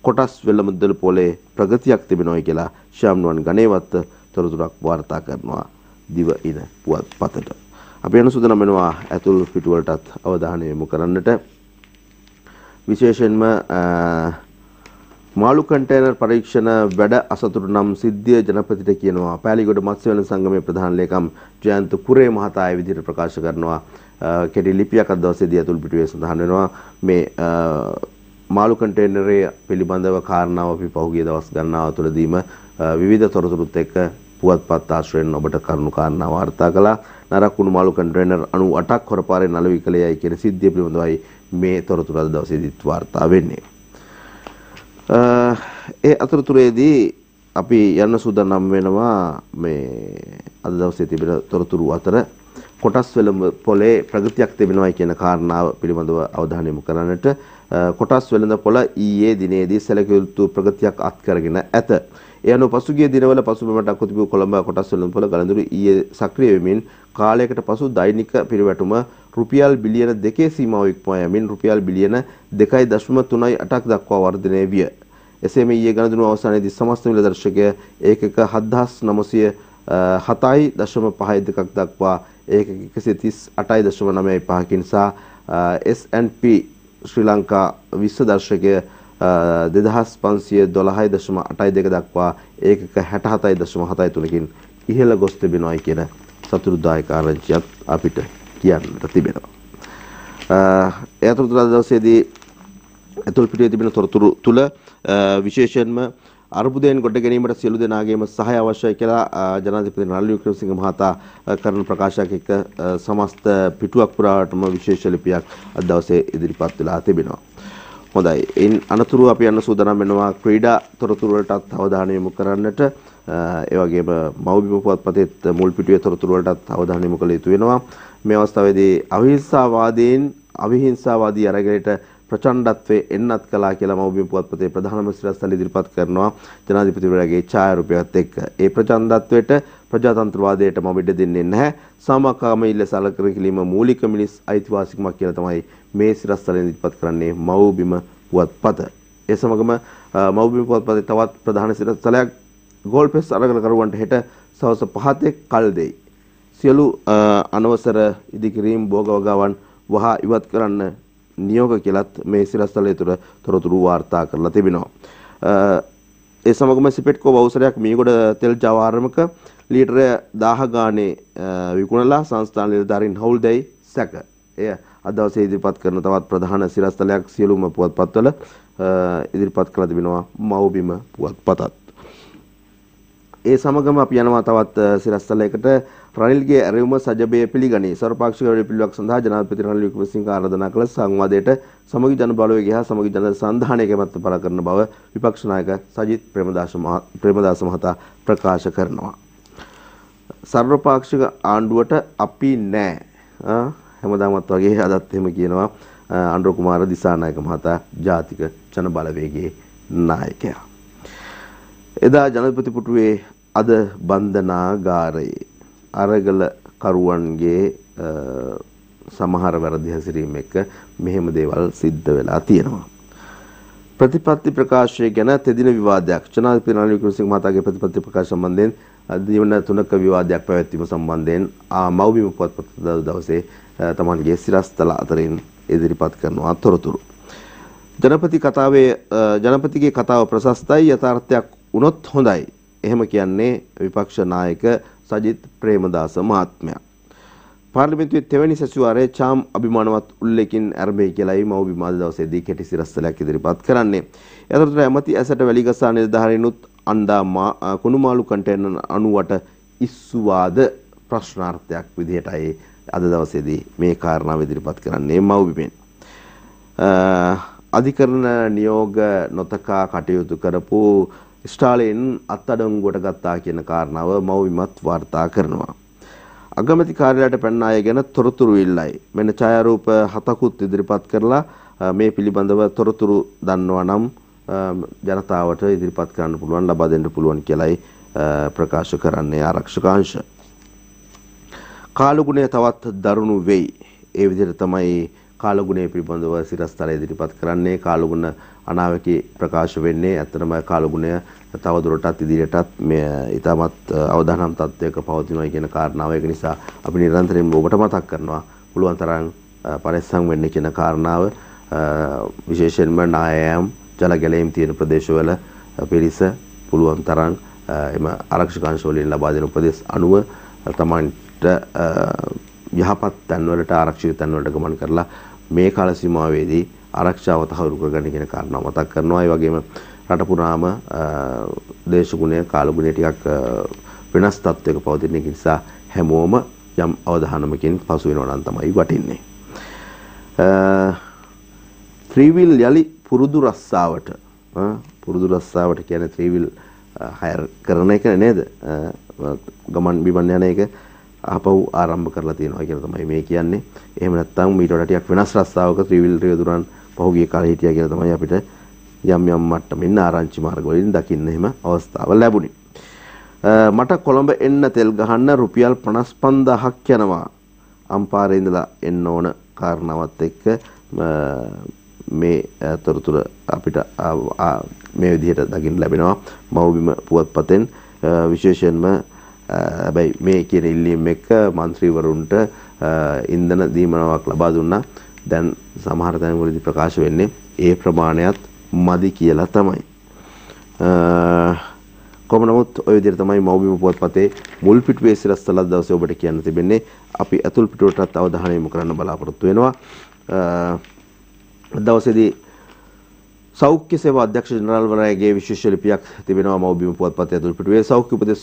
කොටස් වෙළමුදල් පොලේ ප්‍රගතියක් තිබෙනවායි කියලා ශාම්නුවන් ගණේවත්ත තොරතුරක් වාර්තා කරනවා දිවයින පුවත්පතට. අපි යන සූදානම් වෙනවා ඇතුල් පිටුවලටත් අවධානය යොමු කරන්නට. විශේෂයෙන්ම මාළු කන්ටේනර් පරීක්ෂණ වැඩ අසතුරු නම් සිද්ධිය ජනපතිට කියනවා. පෑලිගොඩ මත්ස්‍ය වෙළඳ සංගමේ ප්‍රධාන ලේකම් ජයන්ත කුරේ මහතා ඒ විදිහට ප්‍රකාශ කරනවා. කෙටි ලිපියක් අද දවසේදී ඇතුල් පිටුවේ සඳහන් වෙනවා. මේ මාළු කන්ටේනරයේ පිළිබඳව කාරණාව අපි පහුගිය දවස් ගණනාව තුළදීම විවිධ තොරතුරුත් එක්ක පුවත්පත් ආශ්‍රයෙන් ඔබට කරුණු කාරණා වාර්තා කළා. නරකුණු මාළු කන්ටේනර් 98ක් හොරපාරේ නළු විකලයයි කියන සිද්ධිය පිළිබඳවයි මේ තොරතුරු අද දවසේදීත් වාර්තා වෙන්නේ. ඒ අතරතුරේදී අපි යන්න සූදානම් වෙනවා මේ අද දවසේ තිබෙන තොරතුරු අතර කොටස් වෙළඳ පොලේ ප්‍රගතියක් තිබෙනවායි කියන කාරණාව පිළිබඳව අවධානය යොමු කරන්නට. කොටස් වෙළඳ පොළ ඊයේ දිනේදී සැලකිය යුතු ප්‍රගතියක් අත් කරගෙන ඇත. ඒ අනුව පසුගිය දිනවල පසුබිමට අක්ව තිබූ කොළඹ කොටස් වෙළඳ පොළ ගලඳුරු ඊයේ සක්‍රිය වෙමින් කාලයකට පසු දෛනික පිරිවැටුම රුපියල් බිලියන 2 සීමාව ඉක්මවා යමින් රුපියල් බිලියන 2.38ක් දක්වා වර්ධනය විය. එසේම ඊයේ ගණදුණු අවසානයේදී සමස්ත මිල දර්ශකය ඒකක 7907.52ක් දක්වා ඒකක 138.95කින් සහ S&P ශ්‍රී ලංකා විශ්ව දර්ශකය 2512.82 දක්වා ඒකක 67.73කින් ඉහළ ගොස් තිබෙනවායි කියන සතුටුදායක ආරංචියක් අපිට කියන්නට තිබෙනවා. ඒ අතරතුර අද දවසේදී ඇතුල් පිටුවේ තිබෙන තොරතුරු තුල විශේෂයෙන්ම අර්බුදයෙන් ගොඩ ගැනීමට සියලු දෙනාගේම සහාය අවශ්‍යයි කියලා ජනාධිපති රනිල් වික්‍රමසිංහ මහතා කරන ප්‍රකාශයක් එක්ක සමස්ත පිටුවක් පුරාවටම විශේෂ ලිපියක් අද දවසේ ඉදිරිපත් වෙලා තිබෙනවා. හොඳයි. ඉන් අනතුරු අපි යන සූදානම් වෙනවා ක්‍රීඩා තොරතුරු වලටත් අවධානය යොමු කරන්නට. ඒ වගේම මව්බිම පුවත්පතේත් මුල් පිටුවේ තොරතුරු වලටත් අවධානය යොමු කළ යුතු වෙනවා. මේ අවස්ථාවේදී අවිහිංසාවාදී අරගලයට ප්‍රචණ්ඩත්වයේ එන්නත් කළා කියලා මව්බිම පුවත්පතේ ප්‍රධානම සිරස්තල ඉදිරිපත් කරනවා ජනාධිපතිවරයාගේ ඡායාරූපයත් එක්ක. ඒ ප්‍රචණ්ඩත්වයට ප්‍රජාතන්ත්‍රවාදයට මම ඉඩ දෙන්නේ නැහැ. සමකාමී ලෙස අලකරකිරීම මූලික මිනිස් අයිතිවාසිකමක් කියලා තමයි මේ සිරස්තලෙන් ඉදිරිපත් කරන්නේ මව්බිම පුවත්පත. ඒ සමගම මව්බිම පුවත්පතේ තවත් ප්‍රධාන සිරස්තලයක් ගෝල්පෙස් අරගලකරුවන්ට හෙට සවස් 5 කල් දෙයි. සියලු අනවසර ඉදිකිරීම් භෝගවගාවන් වහා ඉවත් කරන්න නියෝග කියලත් මේ සිරස්තලය තුළ තොරතුරු වාර්තා කරලා තිබෙනවා. ඒ සමගම සිපෙට්කෝ බවුසරයක් මීගොඩ තෙල් ජවාරමක ලීටර 1000 ගානේ විකුණලා සංස්ථාන නිලධාරීන් හවුල්දැයි සැක. එය අද දවසේ ඉදිරිපත් කරන තවත් ප්‍රධාන සිරස්තලයක් සියලුම පුවත්පත්වල ඉදිරිපත් කළ තිබෙනවා මව්බිම පුවත්පතත්. ඒ සමගම අපි යනවා තවත් සිරස්තලයකට. රනිල්ගේ ඇරයුම සජබය පිළිගනී. සර්වපාක්ෂික වැඩපිළිවෙලක් සඳහා ජනාධිපති රනිල් වික්‍රමසිංහ ආරාධනා කළ සංවාදයට සමගි ජන බලවේගය හා සමගි ජන සංධානය කැමැත්ත පළ කරන බව විපක්ෂ නායක සජිත් ප්‍රේමදාස මහතා ප්‍රකාශ කරනවා. සර්වපාක්ෂික ආණ්ඩුවට අපි නෑ. හැමදාමත් වගේ අදත් එහෙම කියනවා අනුර කුමාර දිසානායක මහතා ජාතික ජන බලවේගයේ නායකයා. එදා ජනාධිපති පුටුවේ අද බන්ධනාගාරයේ අරගල කරුවන්ගේ සමහර වැරදි හැසිරීම එක්ක මෙහෙම දේවල් සිද්ධ වෙලා තියෙනවා. ප්‍රතිපත්ති ප්‍රකාශය ගැන තෙදින විවාදයක්. ජනාධිපති රනිල් වික්‍රමසිංහ මහතාගේ ප්‍රතිපත්ති ප්‍රකාශ සම්බන්ධයෙන් දිවන තුනක විවාදයක් පැවැත්වීම සම්බන්ධයෙන් මව්බිම පුවත්පත දවසේ තමන්ගේ සිරස්තල අතරින් ඉදිරිපත් කරනවා තොරතුරු. ජනපතිගේ කතාව ප්‍රශස්තයි යථාර්ථයක් වුණොත් හොඳයි. එහෙම කියන්නේ විපක්ෂ නායක සජිත් ප්‍රේමදාස මහත්මයා. පාර්ලිමේන්තුවේ තෙවැනි සැසිවාරයේ චාම් අභිමානවත් උල්ලේකින් ඇරඹේ කියලායි මව්බිම අද දවසේදී කෙටි සිරස්තලයක් ඉදිරිපත් කරන්නේ. එතකොට ඇමති ඇසට වැලිගසා නිලධාරීනුත් අණ්ඩා කුණුමාළු කන්ටේනර් 98 ඉස්සුවාද ප්‍රශ්නාර්ථයක් විදිහටයි අද දවසේදී මේ කාරණාව ඉදිරිපත් කරන්නේ මව්බිමෙන්. අධිකරණ නියෝග නොතකා කටයුතු කරපු ස්ටාලින් අත්අඩංගුවට ගත්තා කියන කාරණාව මව්බිමත් වාර්තා කරනවා. අගමැති කාර්යාලයට පැන්න අය ගැන තොරතුරු ඉල්ලයි. මෙන්න ඡායාරූප 7කුත් ඉදිරිපත් කරලා මේ පිළිබඳව තොරතුරු දන්නවා නම් ජනතාවට ඉදිරිපත් කරන්න පුළුවන් ලබා දෙන්න පුළුවන් කියලායි ප්‍රකාශ කරන්නේ ආරක්ෂක අංශ. කාලගුණය තවත් දරුණු වෙයි. ඒ විදිහට තමයි කාලගුණය පිළිබඳව සිරස්තල ඉදිරිපත් කරන්නේ. කාලගුණ අනාවකී ප්‍රකාශ වෙන්නේ ඇත්තටම කාලගුණය තවදුරටත් ඉදිරියටත් මේ ඊටමත් අවදානම් තත්ත්වයක පවතිනවා කියන කාරණාව. ඒක නිසා අපි නිරන්තරයෙන්ම ඔබට මතක් කරනවා පුළුවන් තරම් පරිස්සම් වෙන්න කියන කාරණාව. විශේෂයෙන්ම නායම් ජල ගැලීම් තියෙන ප්‍රදේශවල පිරිස පුළුවන් තරම් එම ආරක්ෂක අංශ වලින් ලබා දෙන උපදෙස් අනුව තමන්ට යහපත් තැන්වලට ආරක්ෂිත තැන්වලට ගමන් කරලා මේ කාල සීමාවේදී ආරක්ෂාව තහවුරු කරගන්න කියන කාරණාව මතක් කරනවා. ඒ වගේම රට පුරාම දේශගුණය කාලගුණය ටිකක් වෙනස් තත්ත්වයක පවතින නිසා හැමෝම යම් අවධානමකින් පසු වෙනවා නම් තමයි වටින්නේ. ත්‍රිවිල් යලි පුරුදු රස්සාවට කියන්නේ ත්‍රිවිල් හයර් කරන එක නේද? ගමන් බිමන් යන එක ආපහු ආරම්භ කරලා තියෙනවා කියලා තමයි මේ කියන්නේ. එහෙම නැත්නම් මීට වඩා ටිකක් වෙනස් රස්සාවක ත්‍රිවිල් රියදුරන් පහුගිය කාලේ හිටියා කියලා තමයි අපිට යම් මට්ටමින් ආරංචි මාර්ග වලින් දකින්න එහෙම අවස්ථාව ලැබුණේ. මට කොළඹ එන්න තෙල් ගහන්න රුපියල් 55000ක් යනවා. අම්පාරේ ඉඳලා එන්න ඕන කාරණාවත් එක්ක මේ තොරතුර අපිට මේ විදිහට දකින්න ලැබෙනවා මව්බිම පුවත්පතෙන්. විශේෂයෙන්ම හැබැයි මේ කියන ඉල්ලීම් එක්ක മന്ത്രിවරුන්ට ඉන්ධන දීමනාවක් ලබා දුන්නා. දැන් සමහර තැන්වලදී ප්‍රකාශ වෙන්නේ ඒ ප්‍රමාණයත් මදි කියලා තමයි. කොහොම නමුත් ඔය විදිහට තමයි මව්බිම පුවත්පතේ මුල් පිටුවේ සිරස්තල දවසේ ඔබට කියන්න තිබෙන්නේ. අපි අතුල් පිටුවටත් අවධානය යොමු කරන්න බලාපොරොත්තු වෙනවා. දවසේදී සෞඛ්‍ය සේවා අධ්‍යක්ෂ ජනරාල්වරයාගේ විශේෂ ලිපියක් තිබෙනවා මව්බිම පුවත්පතේ අතුල් පිටුවේ. සෞඛ්‍ය උපදෙස්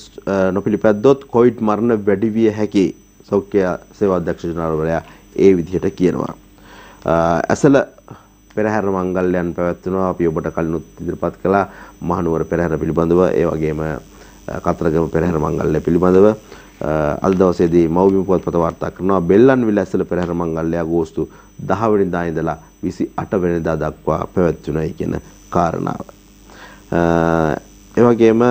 නොපිළිපැද්දොත් කොවිඩ් මරණ වැඩි විය හැකියි. සෞඛ්‍ය සේවා අධ්‍යක්ෂ ජනරාල්වරයා ඒ විදිහට කියනවා. ඇසල පෙරහැර මංගල්‍යයන් පැවැත්වෙනවා. අපි ඔබට කලිනුත් ඉදිරිපත් කළා මහනුවර පෙරහැර පිළිබඳව, ඒ වගේම කතරගම පෙරහැර මංගල්‍ය පිළිබඳව. අද දවසේදී මව්බිම පුවත්පත වාර්තා කරනවා බෙල්ලන්විල ඇසල පෙරහැර මංගල්‍ය අගෝස්තු 10 වෙනිදා ඉඳලා 28 වෙනිදා දක්වා පැවැත්වුණයි කියන කාරණාව. ඒ වගේම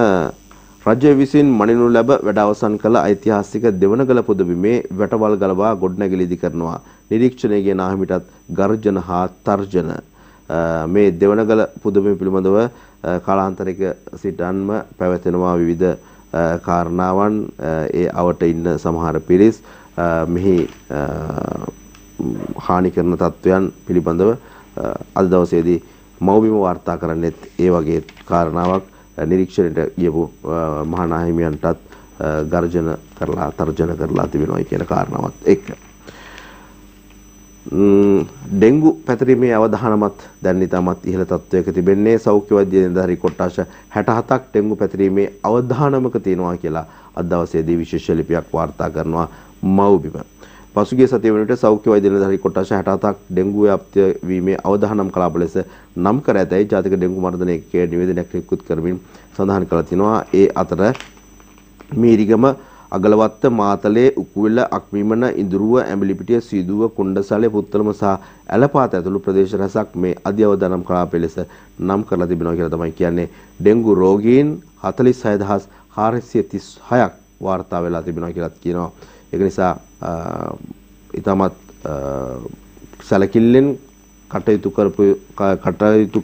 රජය විසින් මනිනු ලැබ වැඩ අවසන් කළ ඓතිහාසික දෙවනගල පුදබිමේ වැටවල් ගලවා ගොඩනැගිලි ඉදි කරනවා. නිරීක්ෂණයේ නාහිමිටත් ගර්ජන හා තර්ජන. මේ දෙවනගල පුදබිම පිළිබඳව කාලාන්තරයක සිටන්ම පැවැතෙනවා විවිධ කාරණාවන්. ඒ අවට ඉන්න සමහර පිරිස් මෙහි හානි කරන තත්වයන් පිළිබඳව අද දවසේදී මව්බිම වාර්තා කරන්නෙත් ඒ වගේ කාරණාවක්. නිරීක්ෂණයට ගියපු මහානාහිමියන්ටත් ගර්ජන කරලා තර්ජන කරලා තිබෙනවා කියන කාරණාවත් එක්ක. ඩෙන්ගු පැතිරීමේ අවධානමත් දැන් ඉතාමත් ඉහළ තත්ත්වයක තිබෙන්නේ. සෞඛ්‍ය වෛද්‍ය නිලධාරී කොට්ටාශ 67ක් ඩෙන්ගු පැතිරීමේ අවධානමක තියෙනවා කියලා අද දවසේදී විශේෂ ලිපියක් වාර්තා කරනවා මව්බිම. පසුගිය සතිය වෙනුවට සෞඛ්‍ය වෛද්‍ය නිලධාරී කොට්ටාශ 67ක් ඩෙන්ගු ව්‍යාප්තිය වීමේ අවධානම් කලාප ලෙස නම් කර ඇතැයි ජාතික ඩෙන්ගු මර්ධන ඒකකයේ නිවේදනයක් නිකුත් කරමින් සඳහන් කළා තිනවා. ඒ අතර මීරිගම අගලවත්ත මාතලේ උකුවිල අක්මිමන ඉඳුරුව ඇඹිලිපිටිය සීදුව කුණ්ඩසලේ පුත්තලම සහ ඇලපාත ඇතුළු ප්‍රදේශ රැසක් මේ අධි අවදානම් කලාපය ලෙස නම් කරලා තිබෙනවා කියලා තමයි කියන්නේ. ඩෙන්ගු රෝගීන් 46436ක් වාර්තා වෙලා තිබෙනවා කියලාත් කියනවා. ඒක නිසා ඊටමත් සැලකිල්ලෙන් කටයුතු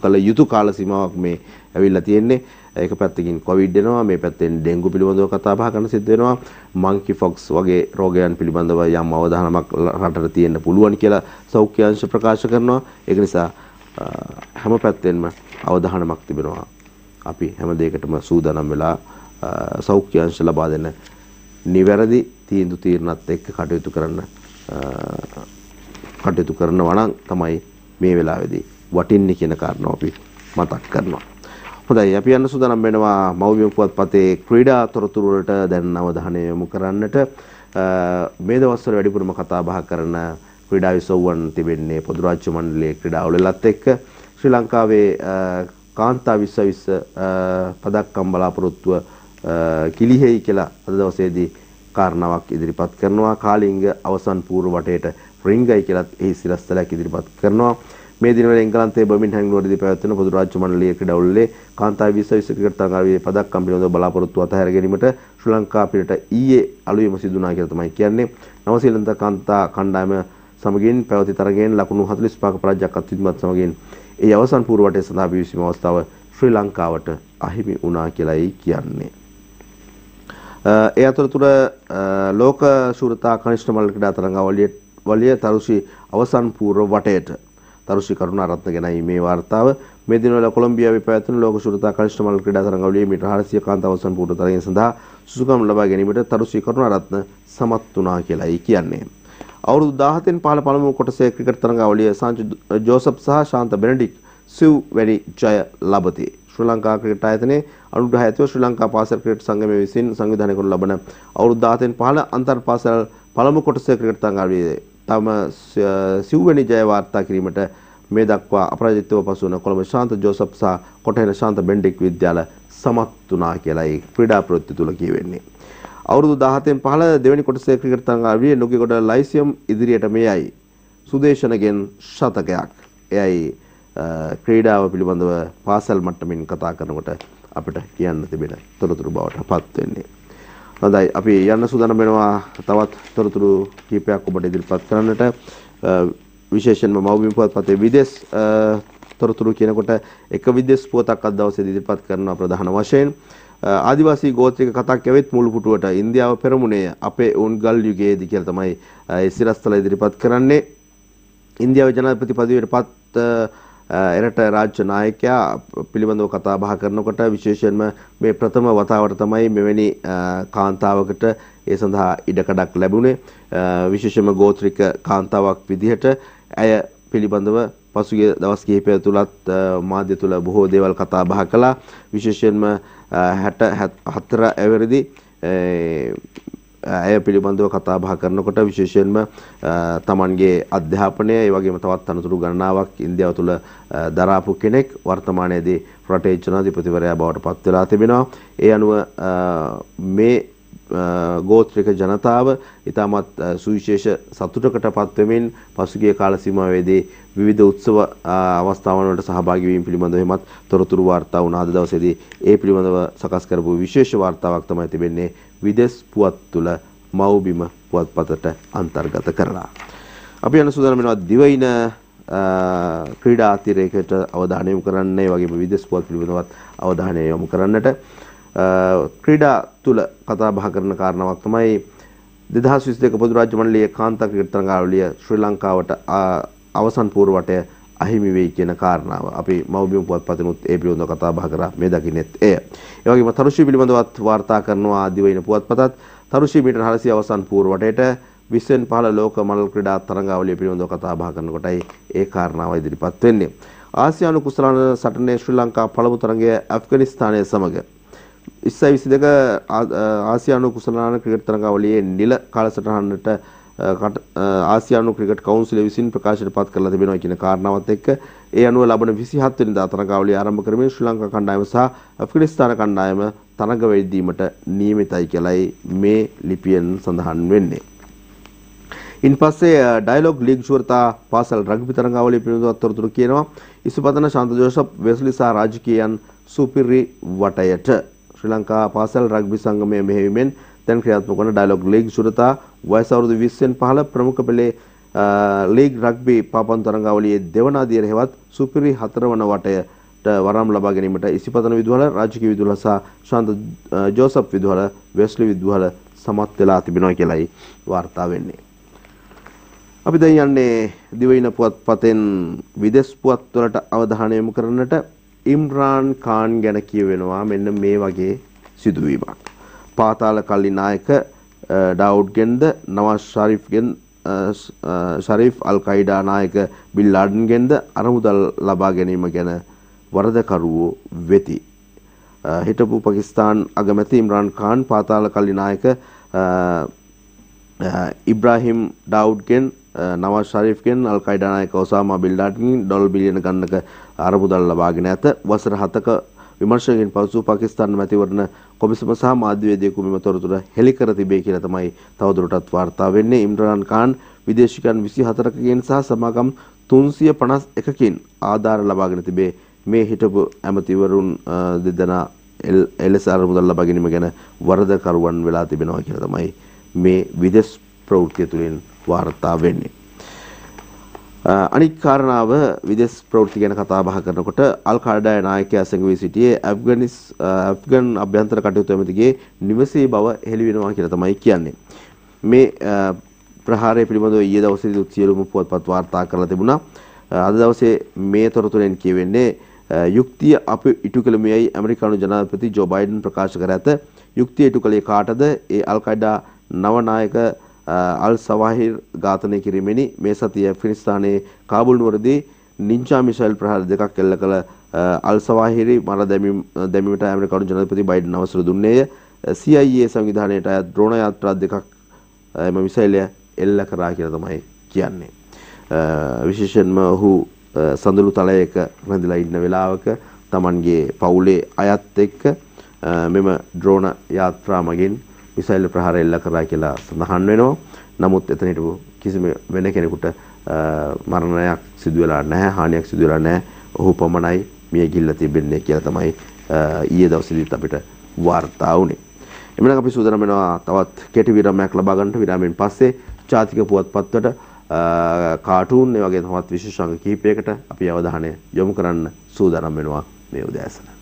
කළ යුතු කාල සීමාවක් මේ ඇවිල්ලා තියෙන්නේ. ඒක පැත්තකින් කොවිඩ් එනවා, මේ පැත්තෙන් ඩෙන්ගු පිළිබඳව කතා බහ කරන්න සිද්ධ වෙනවා. මංකි ෆොක්ස් වගේ රෝගයන් පිළිබඳව යම් අවධානමක් රටට තියෙන්න පුළුවන් කියලා සෞඛ්‍ය අංශ ප්‍රකාශ කරනවා. ඒක නිසා හැම පැත්තෙන්ම අවධානමක් තිබෙනවා. අපි හැම දෙයකටම සූදානම් වෙලා සෞඛ්‍ය අංශ ලබා දෙන නිවැරදි තීන්දුව తీරනත් එක්ක කටයුතු කරනවා නම් තමයි මේ වෙලාවේදී වටින්නේ කියන කාරණාව අපි මතක් කරනවා. හොඳයි, අපි යන්න සූදානම් වෙනවා මව්බිම පුවත්පතේ ක්‍රීඩා තොරතුරු වලට දැන් අවධානය යොමු කරන්නට. මේ දවස්වල වැඩිපුරම කතා බහ කරන ක්‍රීඩා විසවුවන් තිබෙන්නේ පොදු රාජ්‍ය මණ්ඩලයේ ක්‍රීඩාවලත් එක්ක. ශ්‍රී ලංකාවේ කාන්තා 2020 පදක්කම් බලාපොරොත්තුව කිලිහෙයි කියලා අද දවසේදී කාරණාවක් ඉදිරිපත් කරනවා. කාලිංග අවසන් පූර්ව වටේට රින්ගයි කියලා එහි සිරස්තලයක් ඉදිරිපත් කරනවා. මේ දිනවල එංගලන්තයේ බර්මින්හම් නුවරදී පැවැත්වෙන පොදු රාජ්‍ය මණ්ඩලයේ ක්‍රීඩාවලේ කාන්තා 2020 ක්‍රිකට් තරගාවලියේ පදක්කම් පිළිබඳව බලාපොරොත්තු අතහැර ගැනීමට ශ්‍රී ලංකා පිරිට ඊයේ අලුයම සිදු වුණා කියලා තමයි කියන්නේ. නවසීලන්ත කාන්තා කණ්ඩායම සමගින් පැවති තරගයෙන් ලකුණු 45ක පරාජයක් අත්විඳීමත් සමගින් ඒ අවසන් පූර්ව වටේ සඳහා පිවිසීම අවස්ථාව ශ්‍රී ලංකාවට අහිමි වුණා කියලායි කියන්නේ. ඒ අතරතුර ලෝක ශූරතා කනිෂ්ඨ මල්ල ක්‍රීඩා තරගාවලිය තරුෂි අවසන් පූර්ව වටේට තරුෂි කරුණාරත්න ගැනයි මේ වාර්තාව. මේ දිනවල කොලොම්බියාවේ පැවැත්වෙන ලෝක ශූරතා කනිෂ්ඨ මල්ල ක්‍රීඩා තරගාවලියේ මීටර් 400 කාන්තා අවසන් පූර්ව තරගයෙන් සඳහා සුසුකම් ලබා ගැනීමට තරුෂි කරුණාරත්න සමත් වුණා කියලායි කියන්නේ. අවුරුදු 17න් පහළ පළමු කොටසේ ක්‍රිකට් තරගාවලිය සාන්ච් ජෝසප් සහ ශාන්ත බෙනඩික් සිව් වැනි ජය ලබති. ශ්‍රී ලංකා ක්‍රිකට් ආයතනයේ අනුග්‍රහය ඇතිව ශ්‍රී ලංකා පාසල් ක්‍රිකට් සංගමය විසින් සංවිධානය කරනු ලබන අවුරුදු 17න් පහළ අන්තර් පාසල් පළමු කොටසේ ක්‍රිකට් තරගාවලියේ තම සිව්වැනි ජය වාර්තා කිරීමට මේ දක්වා අපරාජිතව පසු වන කොළඹ ශාන්ත ජෝසප් සහ කොටහෙන ශාන්ත බෙන්ඩික් විද්‍යාල සමත් වුණා කියලා ඒ ක්‍රීඩා ප්‍රවෘත්ති තුල කියවෙන්නේ. අවුරුදු 17න් පහළ දෙවෙනි කොටසේ ක්‍රිකට් තරගාවලියේ නුගේගොඩ ලයිසියම් ඉදිරියට මේයි සුදේශනගෙන් ශතකයක්. එයයි ක්‍රීඩාව පිළිබඳව පාසල් මට්ටමින් කතා කරනකොට අපිට කියන්න තිබෙන තොරතුරු බවට පත් වෙන්නේ. හොඳයි, අපි යන්න සූදානම් වෙනවා තවත් තොරතුරු කීපයක් ඔබට ඉදිරිපත් කරන්නට. විශේෂයෙන්ම මව්බිම පුවත්පතේ විදේශ තොරතුරු කියනකොට එක විදේශ පුවතක් අද දවසේ ඉදිරිපත් කරනවා ප්‍රධාන වශයෙන්. ආදිවාසී ගෝත්‍රික කතාක් යවෙත් මුළු පුටුවට ඉන්දියාව පෙරමුණේ අපේ උන් ගල් යුගයේදී කියලා තමයි ඒ සිරස්තල ඉදිරිපත් කරන්නේ. ඉන්දියාවේ ජනාධිපති පදවියට පත් එරට රාජ්‍ය නායකයා පිළිබඳව කතා බහ කරනකොට විශේෂයෙන්ම මේ ප්‍රථම වතාවට තමයි මෙවැනි කාන්තාවකට ඒ සඳහා ඉඩකඩක් ලැබුණේ. විශේෂයෙන්ම ගෝත්‍රික කාන්තාවක් විදිහට ඇය පිළිබඳව පසුගිය දවස් කිහිපය තුලත් මාධ්‍ය තුල බොහෝ දේවල් කතා බහ කළා. විශේෂයෙන්ම 64 ඇවරදී ඇය පිළිබඳව කතා බහ කරනකොට විශේෂයෙන්ම තමන්ගේ අධ්‍යාපනය ඒ වගේම තවත් අනතුරු ගණනාවක් ඉන්දියාව තුළ දරාපු කෙනෙක් වර්තමානයේදී රටේ ජනාධිපතිවරයා බවට පත් වෙලා තිබෙනවා. ඒ අනුව මේ ගෝත්‍රික ජනතාව ඉතාමත් සුවිශේෂ සතුටකටපත් වෙමින් පසුගිය කාල සීමාවේදී විවිධ උත්සව අවස්ථාවන් වලට සහභාගී වීම පිළිබඳව එමත් තොරතුරු වාර්තා වුණ අද දවසේදී ඒ පිළිබඳව සකස් කරපු විශේෂ වාර්තාවක් තමයි තිබෙන්නේ විදේශ පුවත් තුල මව්බිම පුවත්පතට අන්තර්ගත කරලා. අපි යන සූදානම් වෙනවා දිවයින ක්‍රීඩා අතිරේකයට අවධානය යොමු කරන්න, ඒ වගේම විදේශ පුවත් පිළිබඳවත් අවධානය යොමු කරන්නට. ක්‍රීඩා තුල කතා බහ කරන කාරණාවක් තමයි 2022 පොදු රාජ්‍ය මණ්ඩලයේ කාන්තා ක්‍රිකට් තරගාවලිය ශ්‍රී ලංකාවට අවසන් පූර්ව වටය අහිමි වෙයි කියන කාරණාව. අපි මව්බිම පුවත්පතිනුත් ඒ පිළිබඳව කතා බහ කරා මේ දකින්නෙත් එය. ඒ වගේම තරුෂි පිළිබඳවත් වාර්තා කරනවා දිවයින පුවත්පතත්. තරුෂි මීටර් 400 අවසන් පූර්ව වටේට 20 15 ලෝක මල්ල ක්‍රීඩා තරඟාවලිය පිළිබඳව කතා බහ කරනකොටයි ඒ කාරණාව ඉදිරිපත් වෙන්නේ. ආසියානු කුසලාන සටනේ ශ්‍රී ලංකා පළමු තරඟය ඇෆ්ගනිස්තානය සමග 2022 ආසියානු කුසලාන ක්‍රිකට් තරඟාවලියේ නිල කාලසටහනට ආසියානු ක්‍රිකට් කවුන්සිලය විසින් ප්‍රකාශයට පත් කරලා තිබෙනවා කියන කාරණාවත් එක්ක ඒ අනුව ලබන 27 වෙනිදා තරඟාවලිය ආරම්භ කරමින් ශ්‍රී ලංකා කණ්ඩායම සහ ඇෆ්ගනිස්තාන කණ්ඩායම තරඟ වෙදීමට නියමිතයි කියලායි මේ ලිපියෙන් සඳහන් වෙන්නේ. ඉන්පස්සේ ඩයලොග් ලීග් ශුවරතා පාසල් රග්බි තරඟාවලිය පිළිබඳව තොරතුරු කියනවා. ඉසුපතන ශාන්ත ජෝසප් වෙස්ලි සහ රාජකීයන් සුපිරි වටයට ශ්‍රී ලංකා පාසල් රග්බි සංගමයේ මෙහෙයුමෙන් දැන් ක්‍රියාත්මක වන ඩයලොග් ලීග් ශුවරතා වයස අවුරුදු 20න් 15 ප්‍රමුඛ පෙළේ ලීග් රග්බි පාපන් තරඟාවලියේ දෙවන අදියර හෙවත් සුපිරි 4 වන වටයට වරම් ලබා ගැනීමට ඉසිපතන විදුහල රාජකීය විදුහල සහ ශාන්ත ජෝසප් විදුහල වෙස්ලි විදුහල සමත් වෙලා තිබෙනවා කියලායි වාර්තා වෙන්නේ. අපි දැන් යන්නේ දිවයින පුවත්පතෙන් විදේශ පුවත්වලට අවධානය යොමු කරන්නට. ඉම්රාන් ඛාන් ගැන කියවෙනවා මෙන්න මේ වගේ සිදුවීමක්. පාතාල කල්ලි නායක ඩාවුඩ්ගෙන්ද නවාස් ශරීෆ් අල් කයිඩා නායක බිල් ලාඩන්ගෙන්ද අරමුදල් ලබා ගැනීම ගැන වරදකරුවෝ වෙති. හිටපු පාකිස්තාන් අගමැති ඉම්රාන් ඛාන් පාතාල කල්ලි නායක ඉබ්‍රාහිම් ඩාවුඩ්ගෙන් නවාස් ශරීෆ්ගෙන් අල් කයිඩා නායක ඔසාමා බින් ලාඩන්ගෙන් ඩොලර් බිලියන ගණනක අරමුදල් ලබාගෙන ඇත. වසර 7ක විමර්ශකයන් පසු පාකිස්තාන මැතිවරණ කොමිසම සහ මාධ්‍යවේදියෙකු මෙම තොරතුර හෙළි කර තිබේ කියලා තමයි තවදුරටත් වාර්තා වෙන්නේ. ඉම්රාන් ඛාන් විදේශිකයන් 24කකින් සහ සමාගම් 351කින් ආධාර ලබාගෙන තිබේ. මේ හිටපු ඇමතිවරුන් දෙදෙනා එලෙස අරමුදල් ලබා ගැනීම ගැන වරදකරුවන් වෙලා තිබෙනවා කියලා තමයි මේ විදේශ ප්‍රවෘත්තිය තුළින් වාර්තා වෙන්නේ. අනික් කාරණාව විදේශ ප්‍රවෘත්ති ගැන කතා බහ කරනකොට අල් කයිඩා නායකයා සැඟවී සිටියේ ඇෆ්ගන් අභ්‍යන්තර කටයුතු ඇමතිගේ නිවසේ බව හෙළි වෙනවා කියලා තමයි කියන්නේ. මේ ප්‍රහාරය පිළිබඳව ඊයේ දවසේදී සියලුම පුවත්පත් වාර්තා කරලා තිබුණා. අද දවසේ මේ තොරතුරෙන් කියවෙන්නේ යුක්තිය අප ඉටු කළමෙයි ඇමරිකානු ජනාධිපති ජෝ බයිඩන් ප්‍රකාශ කර ඇත. යුක්තිය ඉටු කළේ කාටද? ඒ අල් කයිඩා නව නායක අල් සවාහිර් ඝාතනය කිරීමෙනි. මේ සතිය ඇෆ්ගනිස්තානයේ කාබුල් නුවරදී නින්ජා මිසයිල් ප්‍රහාර දෙකක් එල්ල කළ අල් සවාහිරි මර දැමීමට ඇමරිකානු ජනාධිපති බයිඩන් අවසර දුන්නේය. CIA සංවිධානයට අයත් ඩ්‍රෝන යාත්‍රා දෙකක් එම මිසයිලය එල්ල කරා කියලා තමයි කියන්නේ. විශේෂයෙන්ම ඔහු සඳලු තලයක රැඳිලා ඉන්න වෙලාවක Tamanගේ පවුලේ අයත් එක්ක මෙම ඩ්‍රෝන යාත්‍රා මගින් මිසයිල් ප්‍රහාර එල්ල කරා කියලා සඳහන් වෙනවා. නමුත් එතන හිටපු කිසිම වෙන කෙනෙකුට මරණයක් සිදු වෙලා නැහැ, හානියක් සිදු වෙලා නැහැ. ඔහු පමණයි මිය ගිහිල්ලා තිබෙන්නේ කියලා තමයි ඊයේ දවසේදීත් අපිට වාර්තා වුණේ. එමනම් අපි සූදානම් වෙනවා තවත් කෙටි විරාමයක් ලබා ගන්නට. විරාමයෙන් පස්සේ ජාතික පුවත්පත්වලට කාටූන් ඒ වගේ තවත් විශේෂාංග කිහිපයකට අපි අවධානය යොමු කරන්න සූදානම් වෙනවා මේ උදෑසන.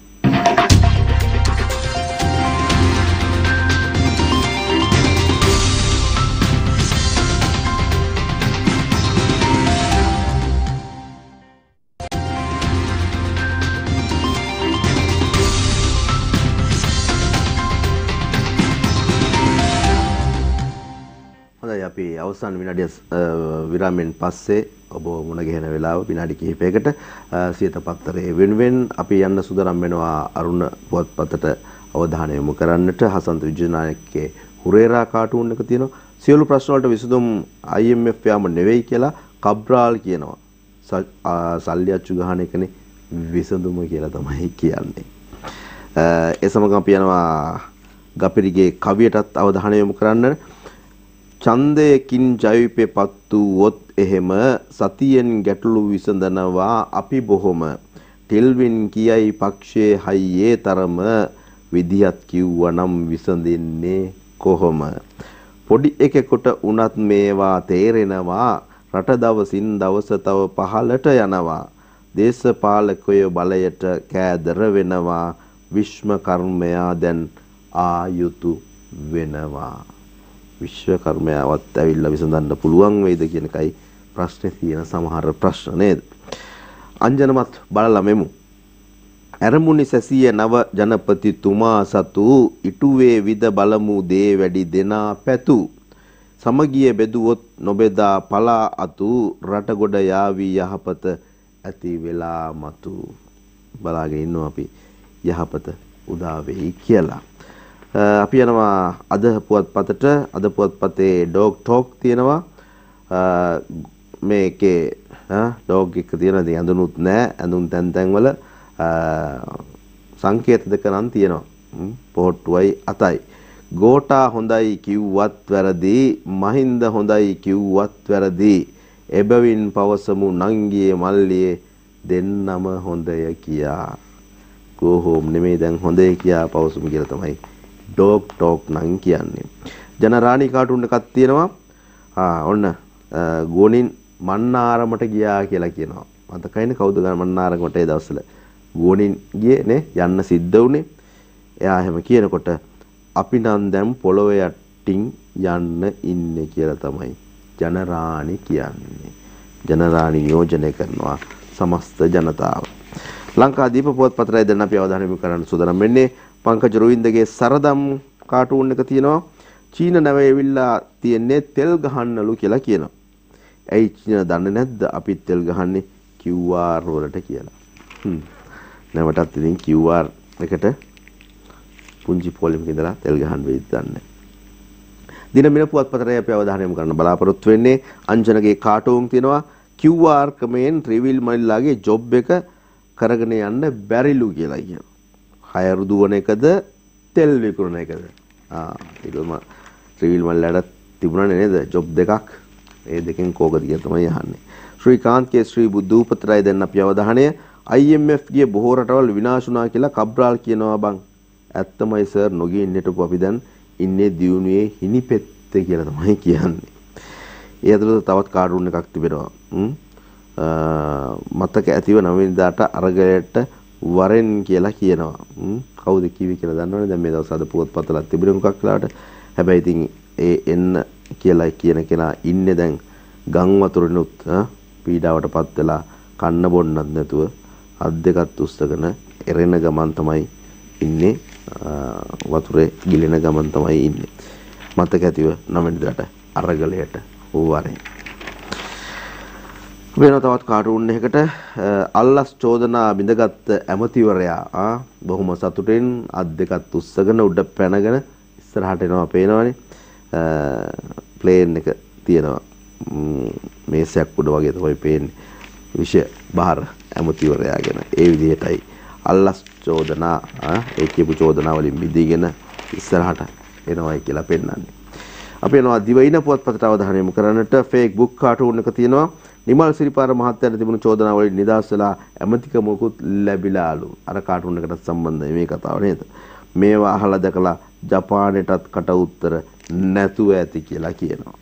අපි අවසන් විනාඩිය විරාමයෙන් පස්සේ ඔබ මුණ ගැහෙන වෙලාව විනාඩි කිහිපයකට සියත පත්තරේ වෙනුවෙන් අපි යන්න සූදානම් වෙනවා අරුණ පුවත්පතට අවධානය යොමු කරන්නට. හසන්ත විජයනායකගේ හුරේරා කාටූන් එක තියෙනවා. සියලු ප්‍රශ්න වලට විසඳුම් IMF යාම නෙවෙයි කියලා කබ්‍රාල් කියනවා. සල්ලි අච්චු ගහන එකනේ විසඳුම කියලා තමයි කියන්නේ. ඒ සමග අපි යනවා ගපිරිගේ කවියටත් අවධානය යොමු කරන්න. ඡන්දයකින් ජයවිපේ පත් වූවොත් එහෙම සතියෙන් ගැටලු විසඳනවා අපි බොහොම. ටෙල්වින් කියයි පක්ෂයේ හයියේ තරම විදියත් කිව්වනම් විසඳින්නේ කොහොම. පොඩි එකෙකුට උනත් මේවා තේරෙනවා. රට දවසින් දවස තව පහළට යනවා. දේශපාලකයෝ බලයට කෑදර වෙනවා. විශ්ව කර්මයා දැන් ආයුතු වෙනවා. විශ්ව කර්මයාවත් ඇවිල්ලා විසඳන්න පුළුවන් වෙයිද කියන එකයි ප්‍රශ්නේ තියෙන සමහර ප්‍රශ්න නේද? අංජනමත් බලලා මෙමු. ඇරමුණි සැසිය නව ජනපතිතුමා සතු ඉටුවේ විද බලමු දේ වැඩි දෙනා පැතු සමගිය බෙදුවොත් නොබෙදා පලා අතු රට ගොඩ යාවි යහපත ඇති වෙලා මතු. බලාගෙන ඉන්නවා අපි යහපත උදා වෙයි කියලා. අපි යනවා අද පුවත්පතට. අද පුවත්පතේ ඩොග් ටොක් තියෙනවා. මේකේ ඩොග් එක තියෙනවා. ඉතින් ඇඳුනුත් නැහැ. ඇඳුම් තැන් වල සංකේත දෙක නම් තියෙනවා. පොට්ටුවයි අතයි. ගෝටා හොඳයි කිව්වත් වැරදි, මහින්ද හොඳයි කිව්වත් වැරදි. එබැවින් පවසමු නංගියේ මල්ලියේ දෙන්නම හොඳය කියා. go home නෙමෙයි දැන් හොඳය කියා පවසමු කියලා තමයි ඩොග් ටොක් නම් කියන්නේ. ජනරාණි කාටුන් එකක් තියෙනවා. ඔන්න ගෝනින් මන්නාරමට ගියා කියලා කියනවා. මතකයිනේ කවුද මන්නාරමට ඒ දවස්වල ගෝනින් ගියේ නේ යන්න සිද්ධ වුණේ. එයා එහෙම කියනකොට අපි නම් දැන් පොළොවේ යටින් යන්න ඉන්නේ කියලා තමයි ජනරාණි කියන්නේ. ජනරාණි නියෝජනය කරනවා සමස්ත ජනතාව. ලංකාදීප පුවත්පතයි දැන් අපි අවධානය යොමු කරන්න සූදානම් වෙන්නේ. පංකජ රොවින්දගේ සරදම් කාටුන් එක තියෙනවා. චීන නැවෙවිලා තියන්නේ තෙල් ගහන්නලු කියලා කියනවා. ඇයි චීන දන්නේ නැද්ද අපි තෙල් ගහන්නේ QR වලට කියලා. නැවටත් ඉතින් QR එකට පුංචි පොලිමක ඉඳලා තෙල් ගහන්න වෙයිද දන්නේ. දිනමින පුවත්පතේ අපි අවධානය යොමු කරන්න බලාපොරොත්තු වෙන්නේ අංජනගේ කාටුන් තියෙනවා. QR ක්‍රමයෙන් ත්‍රිවිල් මල්ලාගේ ජොබ් එක කරගෙන යන්න බැරිලු කියලා කියනවා. හයරු දුවන එකද තෙල් විකුණන එකද? ඒකම ත්‍රිවිල් මල්ලාට තිබුණානේ නේද ජොබ් දෙකක්. ඒ දෙකෙන් කෝකද කියලා තමයි අහන්නේ. ශ්‍රීකාන්ත්ගේ ශ්‍රී බුද්ධූපතරයි දැන් අපි අවධානය. IMF ගිය බොහෝ රටවල් විනාශ වුණා කියලා කබ්‍රාල් කියනවා බං. ඇත්තමයි සර් නොගින් හිටපු අපි දැන් ඉන්නේ දියුණුවේ හිනිපෙත්තේ කියලා තමයි කියන්නේ. ඒ අතරතුර තවත් කාටුන් එකක් තිබෙනවා. මතක ඇතිව 9 වෙනිදාට අරගලයට වරෙන් කියලා කියනවා. කවුද කිව්වේ කියලා දන්නවනේ. දැන් මේ දවස් අද පුවත්පතලක් තිබුණේ මොකක් කියලාට. හැබැයි ඉතින් ඒ එන්න කියලා කියන කෙනා ඉන්නේ දැන් ගම් වතුරෙනුත් පීඩාවටපත් වෙලා කන්න බොන්නත් නැතුව අත් දෙකත් උස්සගෙන එරෙන ගමන් තමයි ඉන්නේ. වතුරේ ගිලෙන ගමන් තමයි ඉන්නේ. මතක ඇතිව 9 වෙනිදාට අරගලයට වරෙන්. වෙන තවත් කාටුන් එකකට අල්ලස් චෝදනා බිඳගත් ඇමතිවරයා බොහොම සතුටින් අත් දෙකත් උස්සගෙන උඩ පැනගෙන ඉස්සරහට එනවා පේනවනේ. ප්ලේන් එක තියෙනවා මේසයක් උඩ වගේ තමයි පේන්නේ. විෂය බහර ඇමතිවරයා ගැන ඒ විදිහටයි අල්ලස් චෝදනා ඒ කියපු චෝදනා වලින් මිදීගෙන ඉස්සරහට එනවයි කියලා පෙන්නන්නේ. අපි යනවා දිවයින පුවත්පතට අවධානය යොමු කරන්නට. ෆේක් බුක් කාටුන් එක තියෙනවා. නිමල් සිරිපාර මහත්තයාට තිබුණු චෝදනා වලින් නිදහස් වෙලා ඇමතිකමකුත් ලැබිලාලු. අර කාටුන් එකටත් සම්බන්ධයි මේ කතාව නේද? මේවා අහලා දැකලා ජපානයටත් කට උත්තර නැතුව ඇති කියලා කියනවා.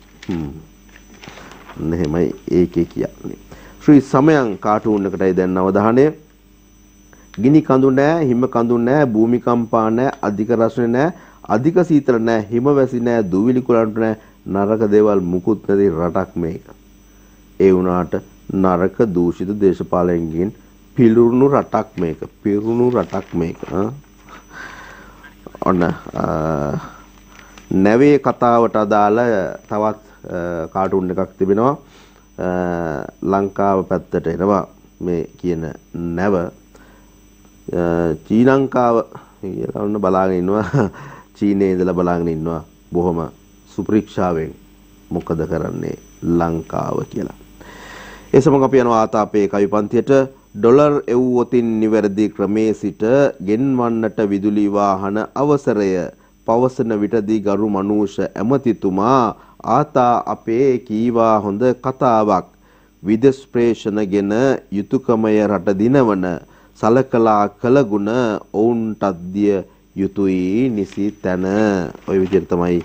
එහෙමයි ඒකේ කියන්නේ. ශ්‍රී සමයන් කාටුන් එකටයි දැන් අවධානය. ගිනි කඳු නැහැ, හිම කඳු නැහැ, භූමිකම්පා නැහැ, අධික රස්නේ නැහැ, අධික සීතල නැහැ, හිම වැසි නැහැ, දුවිලි කුලන්ට නැහැ, නරක දේවල් මුකුත් නැති රටක් මේක. ඒ වුණාට නරක දූෂිත දේශපාලකයන්ගෙන් පිරුණු රටක් මේක. පිරුණු රටක් මේක. ඔන්න නැවේ කතාවට අදාළ තවත් කාටුන් එකක් තිබෙනවා. ලංකාව පැත්තට එනවා මේ කියන නැව. ශ්‍රී ලංකාව කියලා ඔන්න බලාගෙන ඉන්නවා. චීනයේ ඉඳලා බලාගෙන ඉන්නවා බොහොම සුපරීක්ෂාවෙන් මොකද කරන්නේ ලංකාව කියලා. ඒ සමග අපි යනවා ආතාපේ කවි පන්තියට. ඩොලර් එව්වොතින් නිවැරදි ක්‍රමේ සිට ගෙන්වන්නට විදුලි වාහන අවසරය පවසන විටදී ගරු මනූෂ ඇමතිතුමා ආතා අපේ කීවා හොඳ කතාවක්. විදේශ ප්‍රේෂණගෙන යුතුයකමය රට දිනවන සලකලා කළගුණ ඔවුන්ටත් දිය යුතුයි නිසි තැන. ඔය විදිහට තමයි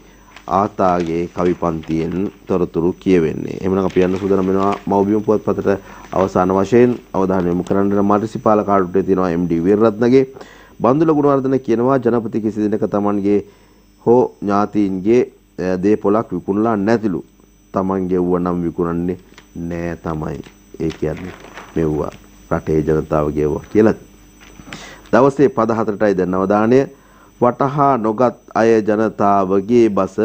ආතාගේ කවි පන්තියෙන් තොරතුරු කියවෙන්නේ. එහෙනම් අපි යන්න සූදානම් වෙනවා මව්බිම පුවත්පතට. අවසාන වශයෙන් අවධානය යොමු කරන්න මාර්සිපාල කාඩුවේ තියෙනවා MD වීරරත්නගේ. බන්දුල ගුණවර්ධන කියනවා ජනපති කිසි දිනක Tamanගේ හෝ ඥාතීන්ගේ දේපොලක් විකුණලා නැතිලු. Tamanගේ වුණ නම් විකුණන්නේ නෑ තමයි. ඒ කියන්නේ මෙව්වා රටේ ජනතාව ගෙවුවා කියලා. දවසේ පද 4ටයි දැන් අවධානය වටහා නොගත් අය ජනතාවගේ බස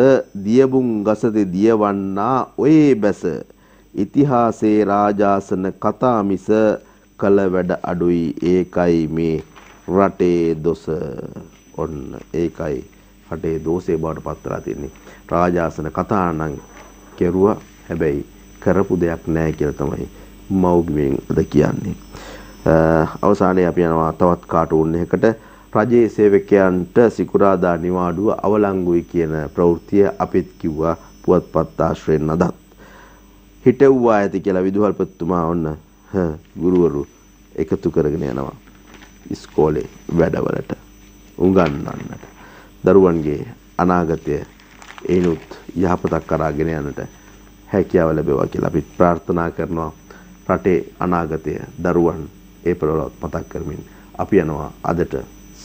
දියබුන් ගසති දියවන්නා ඔයේ බැස ඉතිහාසයේ රාජාසන කතා මිස කල වැඩ අඩුයි ඒකයි මේ රටේ දොස. ඔන්න ඒකයි රටේ දෝෂේ බවට පත් වෙලා තින්නේ. රාජාසන කතා නම් කෙරුවා හැබැයි කරපු දෙයක් නැහැ කියලා තමයි මව්බිමෙන් අද කියන්නේ. අවසානයේ අපි යනවා තවත් කාටූන් එකකට. රජයේ සේවකයන්ට සිකුරාදා නිවාඩුව අවලංගුයි කියන ප්‍රවෘත්තිය අපිත් කිව්වා පුවත්පත් ආශ්‍රයෙන් අදත්. හිටවුවා ඇති කියලා විදුහල්පතිතුමා ඔන්න ගුරුවරු එකතු කරගෙන යනවා ඉස්කෝලේ වැඩවලට උගන්වන්නට. දරුවන්ගේ අනාගතය ඒනුත් යහපතක් කරාගෙන යන්නට හැකියාව ලැබෙවා කියලා අපි ප්‍රාර්ථනා කරනවා. රටේ අනාගතය දරුවන් ඒ ප්‍රවෘත්ති මතක් කරමින් අපි යනවා අදට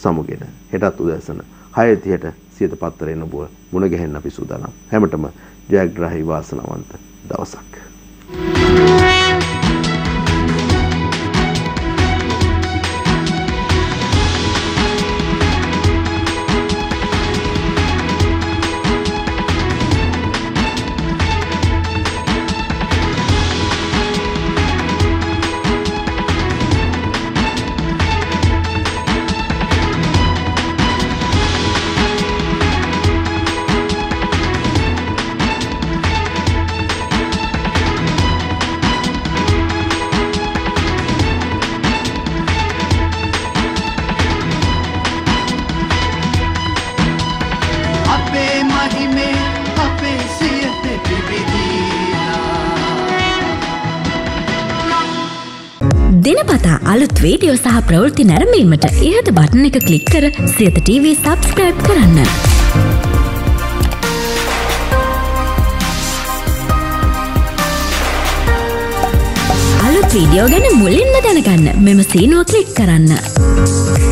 සමුගෙන හෙටත් උදෑසන 6:30ට සියත පත්තරේ නොබුව මුණ ගැහෙන්න අපි සූදානම්. හැමතෙම ජයග්‍රාහී වාසනාවන්ත දවසක්. දිනපතා අලුත් වීඩියෝ සහ ප්‍රවෘත්ති නැරඹීමට ඉහත බටන් එක ක්ලික් කර සියත TV සබ්ස්ක්‍රයිබ් කරන්න. අලුත් වීඩියෝ ගැන මුලින්ම දැනගන්න මෙම සීනුව ක්ලික් කරන්න.